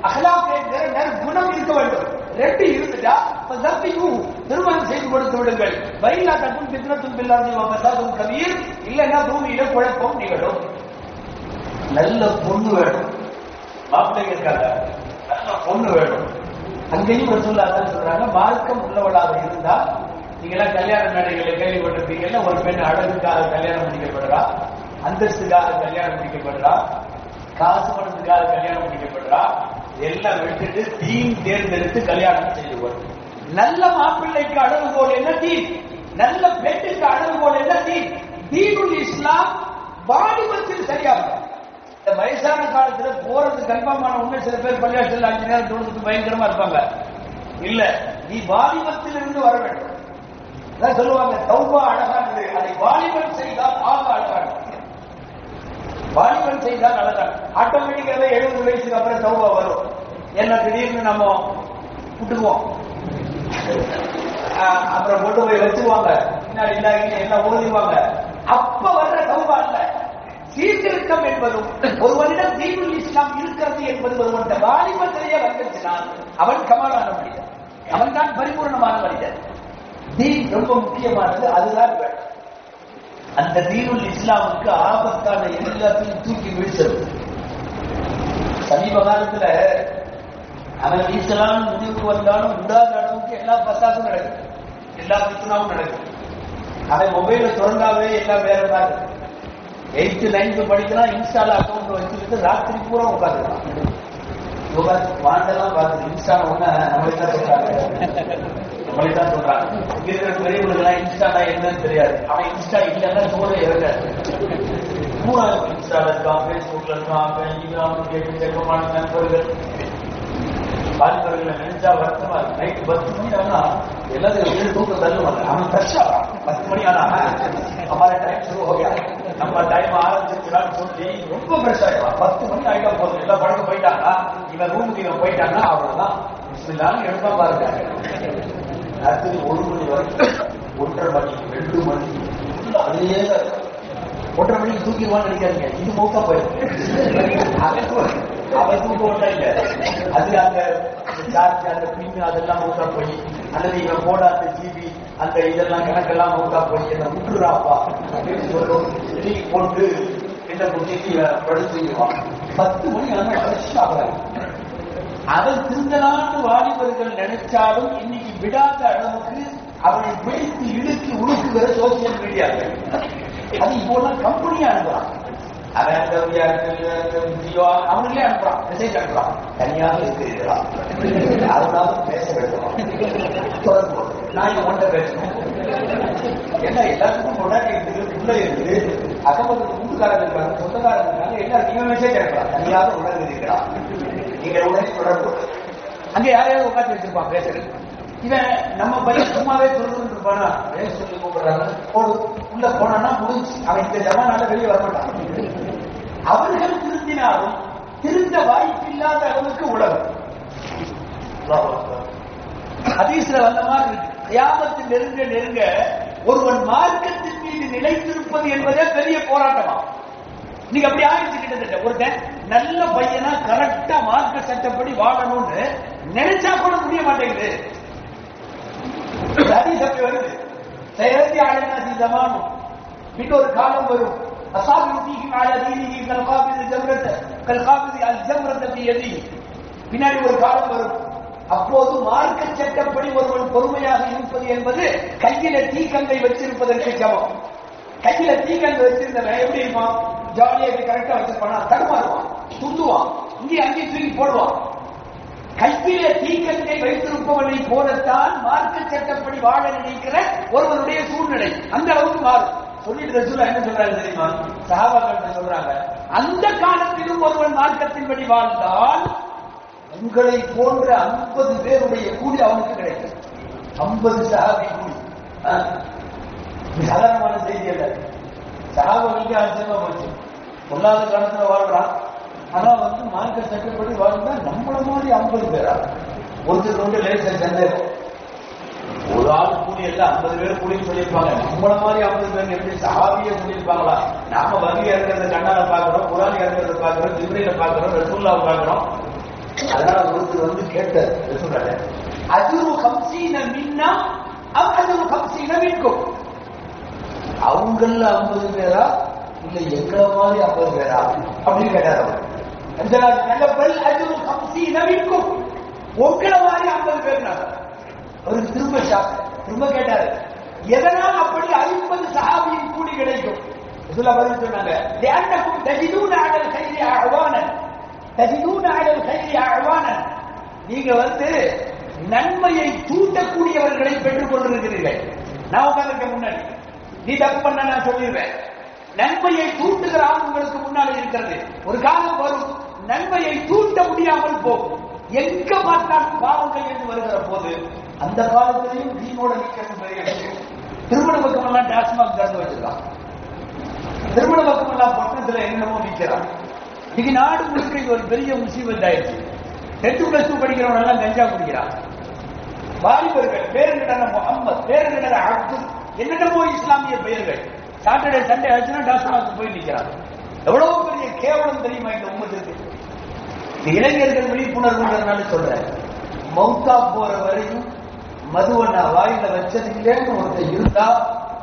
அஹ்லாக் என்கிற குணம் இருக்க வேண்டும். ரெண்டு இருந்துட்டா திருமணம் செய்து கொடுத்து விடுங்கள். வைலா தக்கும் பித்னத்தும் பில்லாதி வஃசாதும் கபீர், இல்லைன்னா பூமியில குழப்பம் நிகழும். நல்ல பொண்ணு வேணும், மாப்பிள்ளைங்க இருக்காங்க, நல்ல பொண்ணு வேணும். அங்கேயும் ரசூலுல்லாஹ் தான் சொல்றாங்க, மார்க்கம் உள்ளவளாக இருந்தால், நீங்களாம் கல்யாண மேடைகளை கேள்விப்பட்டிருப்பீங்கல்ல, ஒரு பெண் அழகுக்காக கல்யாணம் முடிக்கப்படுறா, அந்தஸ்துக்காக கல்யாணம் முடிக்கப்படுறா, காசு பணத்துக்காக கல்யாணம் முடிக்கப்படுறா, எல்லாம் விட்டுட்டு தீன் தேர்ந்தெடுத்து கல்யாணம் செய்து கொள்ளும். நல்ல மாப்பிள்ளைக்கு அளவுகோல் என்ன? தீன். நல்ல பெண்ணுக்கு அளவுகோல் என்ன? தீன். தீனுல் இஸ்லாம் வாலிபத்தில் சரியாகும். இந்த வயசான காலத்துல போறது கன்ஃபார்மான உண்மை. சில பேர் பள்ளியாசல் 5 நேரம் தொழுதுக்கு பயங்கரமா இருப்பாங்க. இல்ல, நீ வாலிபத்தில் இருந்து வர வேண்டும். சொல்லுவாங்க தௌபா அழகானது, அதை வாலிபன் செய்தால் ஆக அழகானது. வாலிபன் செய்தால் அழகான ஆட்டோமேட்டிக்காவே 70 வயசுக்கு அப்புறம் தௌபா வரும். என்ன திடீர்னு நம்ம விட்டுக்குவோம், அப்புறம் கொண்டு போய் வச்சுருவாங்க, எல்லாம் ஓதிவாங்க. அப்ப வர்ற தௌபா அல்ல. சீர்திருத்தம் என்பதும் ஒருவனிடம் தீனுல் இஸ்லாம் இருக்கிறது என்பது ஒருவன் வாலிபத்திலேயே வந்துச்சுனால் அவன் கமாலான மனிதன், அவன் தான் பரிபூர்ணமான மனிதன். தீன் ரொம்ப முக்கியமானது, அதுதான் வேணும். அந்த தீனுல் இஸ்லாமுக்கு ஆபத்தான எல்லாத்தையும் தூக்கி வீழ்த்தது. சமீப காலத்துல அவன் வீசலாம் முடிவுக்கு வந்தாலும் விடாத அளவுக்கு எல்லா பசாசும் நடக்குது, எல்லா பித்னாவும் நடக்குது. அவன் மொபைல திறந்தாவே எல்லாம் வேற மாதிரி. 8th 9th படிக்கலாம், இன்ஸ்டால அக்கௌண்ட் வச்சுக்கிட்டு ராத்திரி பூரா உட்காந்துக்கலாம். வாண்டெல்லாம் பார்த்து இன்ஸ்டால ஒண்ணு நம்மளைத்தான் சொல்றாங்க. இங்க இருக்கிற பெரியவர்களுக்கு இன்ஸ்டால என்னன்னு தெரியாது. அவன் இன்ஸ்டா இல்லைன்னா சோழ இறங்காது. பூரா இன்ஸ்டால இருக்கான், பேஸ்புக்ல இருக்கான், கேட்டு செல்வமான நண்பர்கள் வாலிபர்களை நினைச்சா வருத்தமா இருக்கு. நைட்டு 10 மணி ஆனா எல்லாத்தையும் தூக்கம் தள்ளுவாங்க. அவன் ஃப்ரெஷ்ஷா 10 மணி ஆனா हमारा टाइम शुरू हो गया, நம்ம டைம் ஆரம்பிச்சிருக்கான்னு சொல்லி ரொம்ப ஃப்ரெஷ் ஆயிடுவான். 10 மணி ஆயிட்டா போதும், எல்லாம் படுக்க போயிட்டாங்க, இவன் ரூமுக்கு இவன் போயிட்டாங்கன்னா அவ்வளவுதான். பிஸ்மில்லான்னு எடுப்பா பாருங்க. ராத்திரி 1 மணி வரைக்கும் 1:30 மணி 2 மணி அதே 1:30 மணிக்கு தூக்கிடுவான்னு நினைக்காதீங்க. இது மௌத்தா போயிடும். அவன் தூக்க ஒன்றா இல்ல, அது அந்த சார்ஜ் அந்த பின் அதெல்லாம் மௌத்தா போய், அல்லது இவன் போட அந்த ஜிபி அந்த இதெல்லாம் கணக்கெல்லாம் மௌத்தா போய் என்ன விட்டுறாப்பா அப்படின்னு சொல்லும். போட்டு என்ன முடிச்சு படுத்துவான். 10 மணி ஆனா ஆகிறாங்க. அவன் திருந்தலான்னு வாலிபர்கள் நினைச்சாலும் இன்னைக்கு விடாத அளவுக்கு அவனை பிடித்து இழுத்து உழுக்குகிற சோசியல் மீடியாக்கள். அது இப்போதான் கம்பெனியா அனுப்புறான். அவன் அவனுங்களே அனுப்புறான், மெசேஜ் அனுப்புறான், தனியாக இருக்கிறீர்களா, யாருனாவது பேச வேண்டும், நான் இங்க ஒன்றை பேசணும். என்ன எல்லாத்துக்கும் கொண்டாடி உள்ள இருந்து அகமதுக்கு முந்துக்காரங்க இருக்காங்க, சொந்தக்காரங்க இருக்காங்க, எல்லாரும் நீங்க மெசேஜ் அனுப்புறான், தனியாக உணர்கிறீர்களா, நீங்க உடனே தொடர்பு. அங்க யாரையாவது உட்காந்து வச்சிருப்பான் பேசுறது. இவன் நம்ம பையன் சும்மாவே சொல்லிட்டு இருப்பானா, சொல்லி கூப்பிடுறாங்க, உள்ள போனா முடிஞ்சு. அவன் இந்த ஜமானால வெளியே வரமாட்டான். அவர்கள் திருந்தினாலும் திருந்த வாய்ப்பில்லாத அளவுக்கு உலகம். ஹதீஸ்ல வந்த மாதிரி இருக்கு. கியாமத்து நெருங்க நெருங்க ஒருவன் மார்க்கத்தின் மீது நிலைத்திருப்பது என்பதே பெரிய போராட்டமா. நீங்க அப்படி ஆயிடுச்சு. கிட்டத்தட்ட ஒருத்தன் நல்ல பையனா கரெக்டா மார்க்க சட்டப்படி வாழணும்னு நினைச்சா கூட முடிய மாட்டேங்குது. வருது செயற்கை ஆளுநர் ஜமானும் இன்னொரு காலம் வரும். பின்னாடி ஒரு காலம் வரும். அப்போது மார்க்க சட்டப்படி ஒருவன் பொறுமையாக இருப்பது என்பது கையில தீக்கங்கை வச்சிருப்பதற்கு சமம். கையில தீக்கங்கை வச்சிருந்தவன் எப்படி இருப்பான்? ஜாலியாக கரெக்டா வச்சிருப்பானா? தடுமாறுவான், துண்டுவான், இங்கே அங்கே தூக்கி போடுவான். கையில தீக்கங்கை வைத்திருப்பவனை போலத்தான் மார்க்க சட்டப்படி வாழ நினைக்கிற ஒருவனுடைய சூழ்நிலை அந்த அளவுக்கு மாறும். சொல்லிட்டு ரசூலா என்ன சொல்றாங்க தெரியுமா? சஹாபாக்கள் சொல்றாங்க, அந்த காலத்திலும் ஒருவன் மார்க்கத்தின்படி வாழ்ந்தால் உங்களை போன்ற 50 பேருடைய கூலி அவனுக்கு கிடைக்கும். 50 சஹாபி கூலி. சாதாரணமான செய்தி அல்ல. சஹாபாக்களுக்கு ஆச்சரியமா போச்சு. பொல்லாத காலத்துல வாழ்றான், ஆனா மார்க்க சட்டப்படி வாழ்ந்தா நம்மள மாதிரி 50 பேரா? ஒருத்தருக்கு ஒன்று லேச சந்தேகம். ஒரு ஆள் கூலி எல்லாம் 50 பேர் கூலின்னு சொல்லியிருப்பாங்க. நம்மள மாதிரி 50 பேர் எப்படி சஹாபிய சொல்லியிருப்பாங்களா? நாம வங்கி இறங்குறத கண்ணால பாக்குறோம், குரான் இறங்குறத பாக்குறோம், ஜிப்ரீல பாக்குறோம், ரசூலுல்லாஹ் பாக்குறோம். அதனால ஒருத்தர் கேட்டார் ரசூலுல்லாஹ், அஜ்ரு 50 மின்னா அவ் அஜ்ரு 50 மின்கும், அவங்கள 50 பேரா இல்ல எங்களை மாதிரி 50 பேரா அப்படின்னு கேட்டார். அவர் உங்களை மாதிரி 50 பேர். அவருக்கு திரும்ப கேட்டாரு, எதனால் அப்படி 50 சஹாபியின் கூலி கிடைக்கும்? பதில் சொன்னாங்க, நீங்க நன்மையை தூண்டக்கூடியவர்களை பெற்றுக் கொண்டிருக்கிறீர்கள். நான் உட்கார்ந்து முன்னாடி நீ தப்பு பண்ண நான் சொல்லிடுவேன். நன்மையை தூண்டுகிற ஆள் உங்களுக்கு முன்னாலே இருக்கிறது. ஒரு காலம் வரும், நன்மையை தூண்ட முடியாமல் போகும். எங்க பார்த்தாலும் பாவங்கள் என்று வருகிற போது அந்த காலத்திலையும் தீனோட நிற்கிறது பெரிய விஷயம். எல்லாம் டாஸ்மாக் திறந்து வச்சிருக்கான். திருமண பக்கம் எல்லாம் பட்டணத்துல என்னமோ விற்கிறான். இன்னைக்கு நாடு முழுக்க இது ஒரு பெரிய முசீபத் ஆயிடுச்சு. 10+2 படிக்கிறவன் எல்லாம் கஞ்சா குடிக்கிறான். வாலிபர்கள் பேர் என்னடா முகம்மது, பேர் என்னடா அப்துல், என்னென்னமோ இஸ்லாமிய பெயர்கள். சாட்டர்டே சண்டே ஆச்சுன்னா டாஸ்மாக் போய் நிற்கிறான். எவ்வளவு பெரிய கேவலம் தெரியுமா இந்த உம்மத்துக்கு. இந்த இளைஞர்கள் விழிப்புணர்வுன்றதுனால சொல்றேன், மௌத்தா போற வரையும் மதுவை நான் வாயில வச்சதில்லைன்னு ஒருத்தர் இருந்தா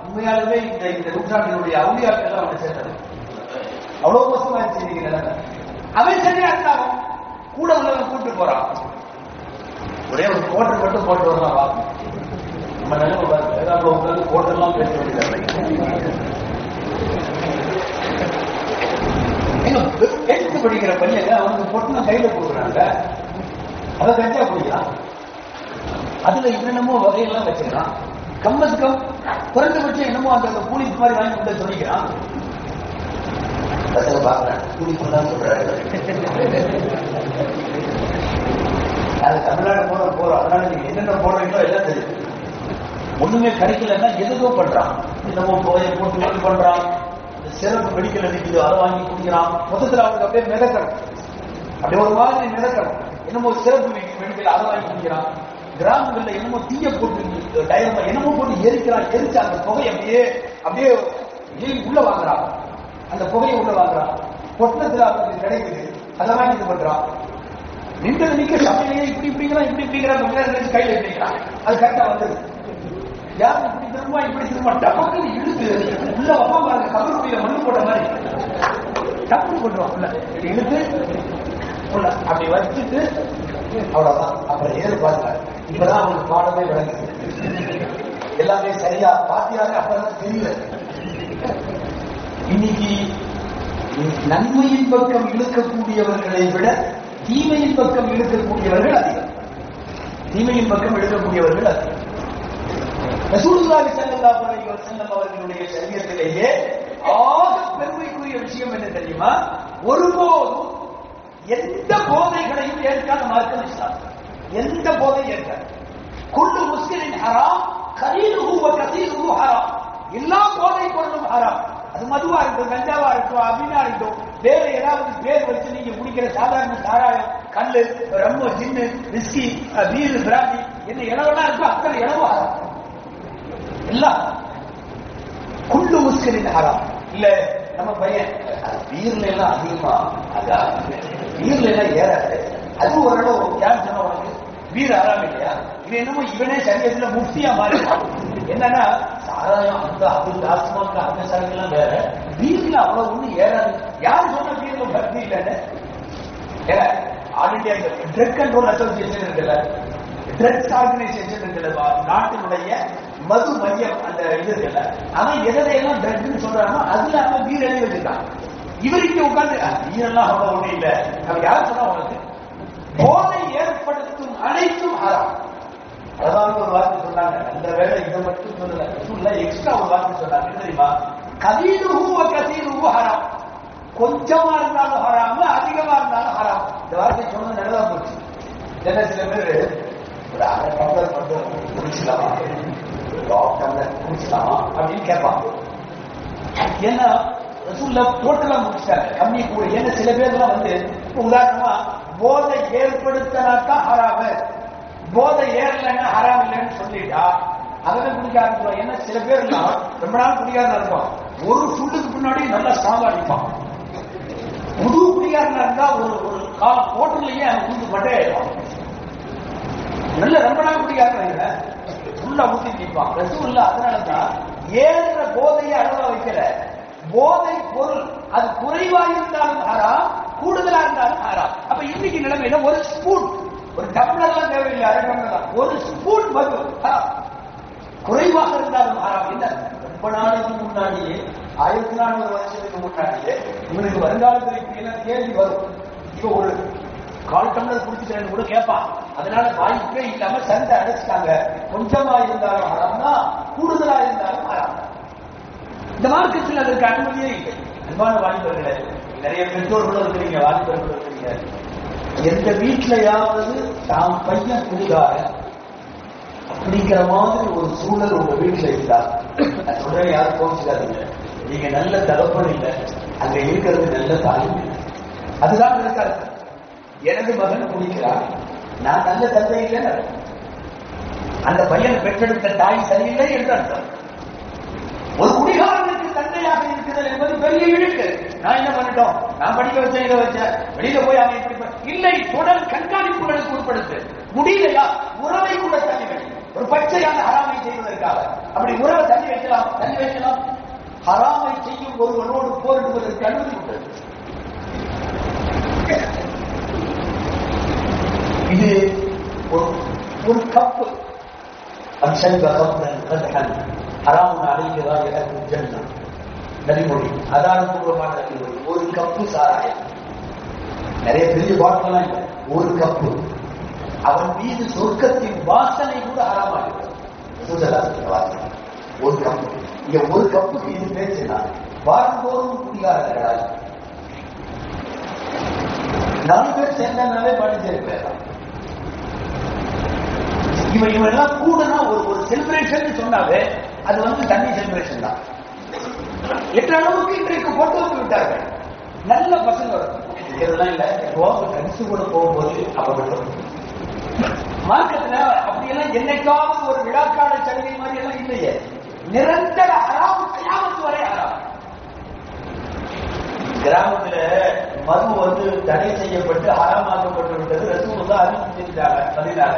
உண்மையாலுமே இந்த நூற்றாண்டினுடைய அவுளியாக்கள் அவனை சேர்ந்தது. அவ்வளவு மோசமா இருந்துச்சு. அவன் சரியா இருந்தாலும் கூட உள்ளவன் கூப்பிட்டு போறான். ஒரே ஒரு கோட்டர் மட்டும் போட்டு வரலாம் வா. நம்ம நிலைமை ஏதாவது உட்காந்து கோட்டர்லாம் பேச வேண்டியது. எழுத்து படிக்கிற பையன் அவனுக்கு பொட்டுனா கையில கொடுக்குறாங்க. அதை கஞ்சா குடிக்கிறான். அதுல என்னென்னமோ வகையெல்லாம் வச்சிருக்கான். கம்மத்துக்கும் குறைந்தபட்சம் என்னமோ அந்த கூலிப்பு மாதிரி வாங்கி கொண்டு சொல்லிக்கிறான். பசங்க பாக்குறேன் கூலிப்பு தான் சொல்றாரு. அது தமிழ்நாடு போறோம். அதனால நீங்க என்னென்ன போடுறீங்களோ எல்லாம் தெரியும். ஒண்ணுமே கிடைக்கலன்னா எதுதோ பண்றான். என்னமோ போய போட்டு பண்றான். சிறப்பு மெடிக்கல் அடிக்குது, அதை வாங்கி குடிக்கிறான். மொத்தத்தில் அவனுக்கு அப்படியே மிதக்கணும். அப்படி ஒரு மாதிரி மிதக்கணும். என்னமோ சிறப்பு மெடிக்கல் அதை வாங்கி குடிக்கிறான். கிராமங்கள்ல என்னமோ தீய போட்டு டயர்மா என்னமோ போட்டு எரிக்கிறான். எரிச்சு அந்த புகை அப்படியே உள்ள வாங்குறான். அந்த புகையை உள்ள வாங்குறான். பொட்டணத்துல அவனுக்கு கிடைக்குது, அதை வாங்கி இது பண்றான். நின்றது நிக்க சமையலையே இப்படிங்கிறான். கையில வைக்கிறான். அது கரெக்டா வந்தது. யாரும் இப்படி திரும்ப டபக்குன்னு இழுத்து உள்ள வப்பாங்க. கபருடைய மண்ணு போட்ட மாதிரி டப்புன்னு போட்டுருவான். உள்ள இழுத்து உள்ள அப்படி வச்சுட்டு அவ்வளவுதான். அப்புறம் ஏறு பாருங்க. இப்பதான் அவங்களுக்கு பாடமே விளங்குது. எல்லாமே சரியா பாத்தியாக அப்பதான் தெரியல. இன்னைக்கு நன்மையின் பக்கம் இழுக்கக்கூடியவர்களை விட தீமையின் பக்கம் இழுக்கக்கூடியவர்கள் அதிகம். தீமையின் பக்கம் இழுக்கக்கூடியவர்கள் அதிகம். ரசூலுல்லாஹி ஸல்லல்லாஹு அலைஹி வஸல்லம் அவர்களுடைய சரியத்திலேயே ஆக பெருமைக்குரிய விஷயம் என்ன தெரியுமா? ஒருபோதும் எந்த போதைகளையும் ஏற்காத மார்க்கம் இஸ்லாம். எந்த போதை ஏற்காது. குல்லு முஸ்லிமின் ஹராம் கலீலுஹு வ கஸீருஹு ஹராம். எல்லா போதை பொருளும் ஹராம். அது மதுவா இருக்கட்டும், கஞ்சாவா இருக்கட்டும், அபினா இருக்கட்டும், வேற ஏதாவது பேர் வச்சு நீங்க குடிக்கிற சாதாரண சாராயம், கல்லு, ரம்மு, ஜின்னு, விஸ்கி, பீரு, பிராந்தி என்ன இளவெல்லாம் இருக்கோ அத்தனை இளவு ஹராம். எல்லாம் குல்லு முஸ்லிமின் ஹராம். இல்ல நம்ம பையன் பீர்ல எல்லாம் அதிகமா பீர்ல எல்லாம் ஏறாது. அது ஓரளவு யார் சொன்ன உனக்கு பீர் ஹராம் இல்லையா? இது என்னமோ இவனே சரியத்துல முஃப்தியா மாறிடுவான். என்னன்னா சாராயம் அது டாஸ்மாக் அந்த சரக்குலாம் வேற, பீர்ல அவ்வளவு ஒண்ணு ஏறாது. யாரு சொன்ன பீர்ல பக்தி இல்லைன்னு? ஏன்னா all India drug control association இருக்குல்ல, ட்ரக்ஸ் ஆர்கனைசேஷன் இருக்குல்ல, நாட்டினுடைய மது மையம் அந்த இது இருக்குல்ல, அவன் எதையெல்லாம் ட்ரக்னு சொல்றானோ அதுல அவன் பீர் எழுதி வச்சிருக்கான். இவருக்கு உட்கார்ந்து பீரெல்லாம் அவ்வளவு ஒண்ணு இல்லை. அவன் யாரு சொன்னா உனக்கு? போதை ஏற்படுத்தும் அனைத்தும் ஹராம். அதாவது ஒரு வார்த்தை சொன்னாங்க, அந்த வேலை இதை மட்டும் சொல்லல, எக்ஸ்ட்ரா ஒரு வார்த்தை சொன்னாங்க. என்ன தெரியுமா? கதீருஹு கதீருஹு ஹராம். கொஞ்சமா இருந்தாலும் ஹராம், அதிகமா இருந்தாலும் ஹராம். இந்த வார்த்தை சொன்னது நல்லதா போச்சு. ஏன்னா சில பேர் ஒரு அரை டம்ளர் மட்டும் குடிச்சலாமா, குடிச்சலாமா அப்படின்னு கேட்பாங்க. ஏன்னா ரசூலுல்லாஹ் டோட்டலா முடிச்சாங்க, கம்மி கூட. ஏன்னா சில பேர்லாம் வந்து உதாரணமா போதை ஏற்படுத்தினாத்தான் ஹராம, போதை ஏறலைன்னா ஹராம் இல்லைன்னு சொல்லிட்டா அதெல்லாம் குடிக்க ஆரம்பிச்சிடும். ஏன்னா சில பேர் எல்லாம் ரொம்ப நாள் குடிக்காரனா இருப்பான், ஒரு ஃபுட்டுக்கு பின்னாடி நல்லா ஸ்ட்ராங்கா அடிப்பான். புது குடிக்காரனா இருந்தா ஒரு காலம் ஹோட்டல்லையே அவன் குடிச்சு மட்டும் ஆயிடுவான். நல்ல ரொம்ப நாள் குடிக்காரன் ஃபுல்லா ஊத்தி நிற்பான். ரசூலுல்லாஹ் அதனாலதான் ஏறுற போதையை அளவா வைக்கல. போதை பொருள் அது குறைவா இருந்தாலும் ஹராம், கூடுதலா இருந்தாலும் ஹராம். அப்ப இன்னைக்கு நிலைமையில ஒரு ஸ்பூன், ஒரு டம்ளர்லாம் தேவையில்லை, அரை டம்ளர் தான், ஒரு ஸ்பூன் மது ஹராம். குறைவாக இருந்தாலும் ஹராம். என்ன ரொம்ப நாளைக்கு முன்னாடியே 1400 வருஷத்துக்கு முன்னாடியே இவனுக்கு வருங்காலத்தில் இப்படி எல்லாம் கேள்வி வரும். இப்ப ஒரு 1/4 டம்ளர் குடிச்சுக்கிறேன்னு கூட கேட்பான். அதனால வாய்ப்பே இல்லாம சந்தை அடைச்சிட்டாங்க. கொஞ்சமா இருந்தாலும் ஹராம் தான், கூடுதலா இருந்தாலும் ஹராம். இந்த மார்க்கத்தில் அதற்கு அனுமதியே இல்லை. அன்பான வாலிபர்களே, நிறைய பெற்றோர்களும் இருக்கிறீங்க, வாலிபர்களும் இருக்கிறீங்க. எந்த வீட்டிலையாவது தாம் பையன் குடிகார அப்படிங்கிற மாதிரி ஒரு சூழல் உங்க வீட்டில் இருந்தா சொல்றேன், யாரும் கோவிச்சுக்காதீங்க. நீங்க நல்ல தகப்பன் இல்லை, அங்க இருக்கிறது நல்ல தாய். அதுதான் இருக்காது. எனது மகன் குடிக்கிறார், நான் நல்ல தந்தை இல்லைன்னு அந்த பையன் பெற்றெடுத்த தாய் சரியில்லை என்று அர்த்தம். ஒரு குடிகாரனுக்கு தந்தையாக இருக்கிறது என்பது பெரிய இழுக்கு. நான் என்ன பண்ணிட்டோம், நான் படிக்க வச்சேன், இதை வச்சேன், வெளியில போய் அவன் இல்லை, தொடர் கண்காணிப்புகளுக்கு உட்படுத்து. முடியலையா, உறவை கூட தள்ளி வை. ஒரு பச்சையான ஹராமை செய்வதற்காக அப்படி உறவை தள்ளி வைக்கலாம். ஹராமை செய்யும் ஒருவனோடு போரிடுவதற்கு அனுமதி உண்டு. இது ஒரு கப்பு நதிமொழி, அதானபூர்வமான நதிமொழி. ஒரு கப்பு சாராயம், நிறைய பெரிய பாட்டிலாம் இல்லை, ஒரு கப்பு. அவன் மீது சொர்க்கத்தின் வாசனை கூட ஹராமாகிறது. ஒரு கப்பு, இங்க ஒரு கப்புக்கு இது பேச்சுனா வாரந்தோறும் குடிகாரர்களால் 4 பேர் சேர்ந்தாலே படிச்சிருப்பேன். இவன் எல்லாம் கூடனா ஒரு செலிபிரேஷன் சொன்னாவே அது தண்ணி செலிபிரேஷன் தான். என்ற அளவுக்கு இன்றைக்கு போட்டு விட்டார்கள். நல்ல பசங்க இதெல்லாம் இல்ல, கணிச்சு கூட போகும்போது அப்ப மார்க்கெட்ல அப்படியெல்லாம் என்னைக்காவது ஒரு விழாக்கால சலுகை மாதிரி எல்லாம் இல்லையே. நிரந்தர ஹராம், கியாமத் வரை ஹராம். கிராமத்துல மது தடை செய்யப்பட்டு ஹராமாக்கப்பட்டு விட்டது. ரசூலுல்லாஹ் அறிவிச்சிருக்காங்க. பதினால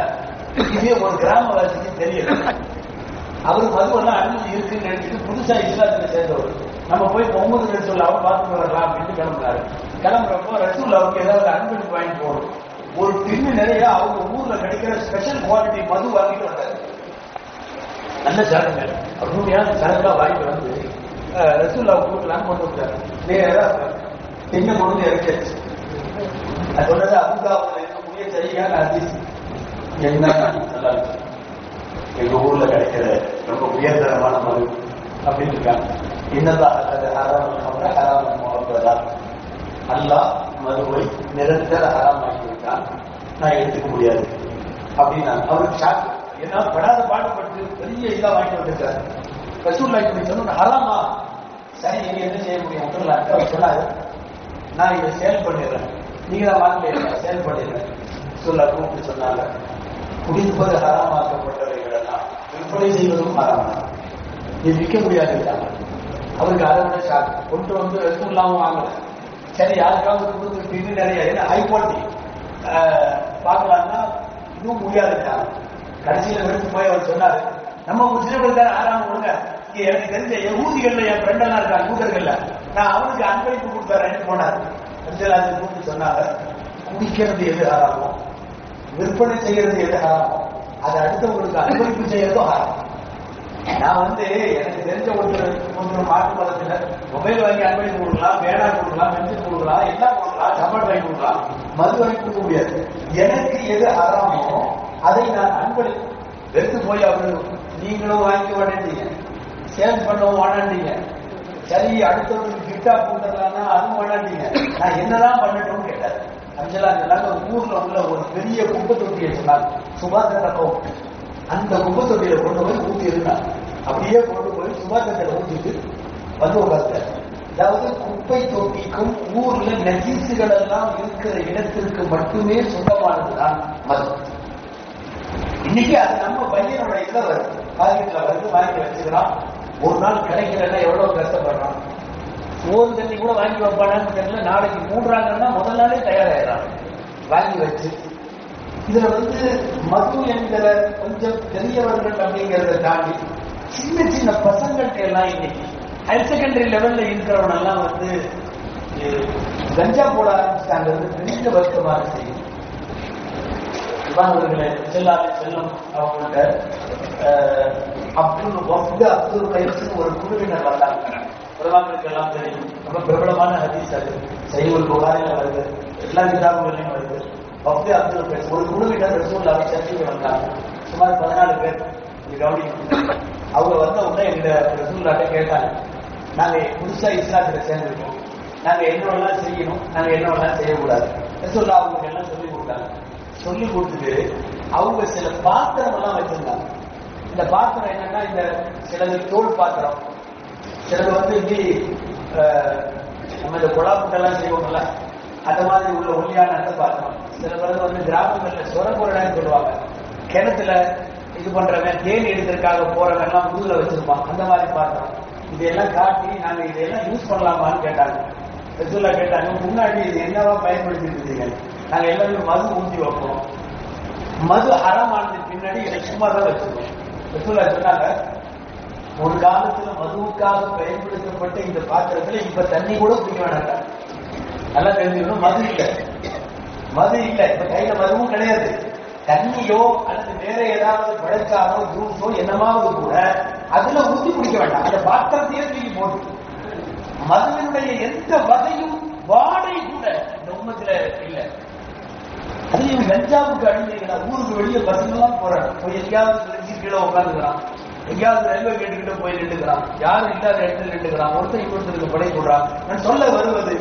இதே ஒரு கிராமவாசிக்கு தெரியல. அவரு மதுவெல்லாம் அனுமதி இருக்குன்னு நினைச்சிட்டு புதுசா இஸ்லாத்துல சேர்ந்தவர். நம்ம போய் முகமது ரசூலுல்லாஹ் பார்த்துட்டு வரலாம் அப்படின்னு கிளம்புறாரு. கிளம்புறப்போ ரசூலுல்லாஹ்வுக்கு ஏதாவது அன்பளிப்பு வாங்கி போகணும். ஒரு தின்னு நிறைய அவங்க ஊர்ல கிடைக்கிற ஸ்பெஷல் குவாலிட்டி மது வாங்கிட்டு வந்தாரு. நல்ல சரக்கு, அருமையான சரக்கா வாங்கிட்டு ரசூலுல்லாஹ் கூட்டலாம் கொண்டு வந்தாரு. நேரா தின்ன பொழுது இறக்கியாச்சு. அது சொல்றது அபூதாவுல இருக்கக்கூடிய சரியான ஹதீஸ். என்ன நல்லா இருக்கு, எங்க ஊர்ல கிடைக்கிற ரொம்ப உயர்தரமான மது அப்படின்னு இருக்காங்க. என்னதான் அல்லாஹ் மதுவை நிரந்தர ஹராமாக்கி விட்டான், நான் எடுத்துக்க முடியாது அப்படின்னா அவருக்கு ஷாக். ஏன்னா படாத பாடுபட்டு பெரிய இதா வாங்கிட்டு வந்திருக்காரு. ரசூலுல்லாஹ் இப்படி சொன்ன ஹராமா, சரி நீங்க என்ன செய்ய முடியும் அவர் சொன்னாரு, நான் இதை சேல் பண்ணிடுறேன், நீங்க தான் வாங்கல சேல் பண்ணிடுறேன். ரசூலுல்லாஹ் கூப்பிட்டு சொன்னாங்க, குடிப்பது ஹராமாக்கப்பட்டவைகள் எல்லாம் விற்பனை செய்வதும் ஹராமா, நீ விற்க முடியாது. அவருக்கு அதை விட ஷாக். கொண்டு ரசூலுல்லாஹ் வாங்கல. சரி யாருக்காவது கொடுத்து இன்னும் நிறைய ஏன்னா ஹை குவாலிட்டி பார்க்கலாம்னா இன்னும் முடியாதுட்டாங்க. கடைசியில் எடுத்து போய் அவர் சொன்னாரு, நம்ம முஸ்லிம்கள் தான் ஆறாம கொடுங்க, இங்க எனக்கு தெரிஞ்ச யகூதிகள்ல என் ஃப்ரெண்டெல்லாம் இருக்காங்க யூதர்கள்ல, நான் அவனுக்கு அன்பளிப்பு கொடுத்தாரேன்னு போனார். அது கூப்பிட்டு சொன்னாங்க, குடிக்கிறது எது ஆறாமோ, விற்பனை செய்யறது எது ஆறாமோ, அதை அடுத்தவங்களுக்கு அன்பளிப்பு செய்யறதும் ஆறாம். நான் எனக்கு தெரிஞ்ச ஒருத்தர் மாற்று மதத்தினர் மொபைல் வாங்கி அன்பளிப்பு கொடுக்கலாம், பேனா கொடுக்கலாம், பென்சில் கொடுக்கலாம், எல்லாம் கொடுக்கலாம், சாப்பாடு வாங்கி கொடுக்கலாம், மது வாங்கி கொடுக்க முடியாது. எனக்கு எது ஆறாமோ அதை நான் அன்பளிப்பு. வெறுத்து போய் அவரு நீங்களும் வாங்கிக்க வேண்டிய, சேல் பண்ணவும் வேண்டாண்டீங்க, சரி அடுத்தவங்களுக்கு கிஃப்டா கொடுத்துடலாம்னா அதுவும் வேண்டாண்டீங்க, நான் என்னதான் பண்ணட்டும்னு கேட்டாரு. அஞ்சலாங்க ஊர்ல உள்ள ஒரு பெரிய குப்பை தொட்டியை சொன்னாங்க, சுபாதரகம். அந்த குப்பை தொட்டியில கொண்டு போய் ஊத்தி இருந்தாங்க. அப்படியே கொண்டு போய் சுபாதத்தில் ஊத்திட்டு உட்கார்ந்தார். அதாவது குப்பை தொட்டிக்கும் ஊர்ல நஜீசுகள் எல்லாம் இருக்கிற இடத்திற்கு மட்டுமே சொந்தமானதுதான் மது. இன்னைக்கு அது நம்ம பையனோட இதுல வருது, பாக்கெட்ல வருது, வாங்கி வச்சுக்கிறான். ஒரு நாள் கிடைக்கிறன்னா எவ்வளவு கஷ்டப்படுறான். சோறு தண்ணி கூட வாங்கி வைப்பானான்னு தெரியல. நாளைக்கு 3 முதல் நாளே தயாராகிறான் வாங்கி வச்சு. இதுல மது என்கிற கொஞ்சம் பெரியவர்கள் அப்படிங்கிறத தாண்டி சின்ன சின்ன பசங்கள்கிட்ட எல்லாம் இன்னைக்கு ஹையர் செகண்டரி லெவல்ல இருக்கிறவன் எல்லாம் கஞ்சா போட ஆரம்பிச்சுட்டாங்க. பெரிய வருத்தமாக செய்யும். இவர்களே செல்லம் அவங்கள்ட்ட அப்துல் கைஸ்னு ஒரு குழுவினர் வந்தாங்க. பிரதமருக்கு எல்லாம் தெரியும், ரொம்ப பிரபலமான ஹதீஸ். அது சஹீஹுல் புகாரில வருது, எல்லா கிதாபுகளையும் வருது. அப்துல் கைஸ் ஒரு குழுவினர் ரசூலுல்லாஹ் சர்ச்சைக்கு வந்தாங்க. சுமார் 14 பேர். அவங்க வந்த உடனே எங்க ரசூலுல்லாஹ்ட்ட கேட்டாங்க, நாங்க புதுசா இஸ்லாத்துல சேர்ந்திருக்கோம், நாங்க என்னவெல்லாம் செய்யணும், நாங்க என்னவெல்லாம் செய்யக்கூடாது. ரசூலுல்லாஹ் அவங்களுக்கு எல்லாம் சொல்லி கொடுத்தாங்க. சொல்லி கொடுத்துட்டு அவங்க சில பாத்திரம் எல்லாம் வச்சிருந்தாங்க. இந்த பாத்திரம் என்னன்னா, இந்த சிலது தோல் பாத்திரம், சிலது வந்து இப்படி நம்ம இந்த குழாப்புட்டெல்லாம் செய்வோம்ல, அந்த மாதிரி உள்ள ஒல்லியான அந்த பாத்திரம். சில பேர் வந்து கிராமங்கள்ல சொரக்குரடான்னு சொல்லுவாங்க, கிணத்துல இது பண்றவன் தேனி எடுக்கிறதுக்காக போறவன் எல்லாம் முதுகுல வச்சிருப்பான், அந்த மாதிரி பாத்திரம். இதையெல்லாம் காட்டி நாங்க இதையெல்லாம் யூஸ் பண்ணலாமான்னு கேட்டாங்க. ரசூலா கேட்டாங்க, முன்னாடி இது என்னவா பயன்படுத்திட்டு இருந்தீங்க? நாங்க எல்லாருமே மது ஊற்றி வைப்போம், மது ஹராமானது பின்னாடி இதை சும்மா தான் வச்சிருக்கோம். ரசூலா சொன்னாங்க, ஒரு காலத்துல மதுவுக்காக பயன்படுத்தப்பட்ட இந்த பாத்திரத்துல இப்ப தண்ணி கூட குடிக்க வேண்டாம். நல்லா தெரிஞ்சுக்கணும், மது இல்லை, மது இல்லை, இப்ப கையில மதுவும் கிடையாது. தண்ணியோ அல்லது வேற ஏதாவது பழச்சாரோ ஜூஸோ என்னமாவது கூட அதுல ஊற்றி குடிக்க வேண்டாம், அந்த பாத்திரத்தையே தூக்கி போட்டு. மதுவினுடைய எந்த வகையும் வாடகை கூட இந்த உண்மத்துல இல்லை. அதையும் கஞ்சாவுக்கு அழிந்தீங்கன்னா ஊருக்கு வெளியே பசங்கெல்லாம் போறாங்க, போய் எங்கேயாவது கீழே உட்காந்துக்கிறான், எங்கேயாவது ரயில்வே கேட்டுக்கிட்ட போய் நின்றுக்கிறான், யாரும் இல்லாத இடத்துல நின்றுக்கிறான், ஒருத்தர் இன்னொருத்தருக்கு படை போடுறான். நான் சொல்ல வருவது,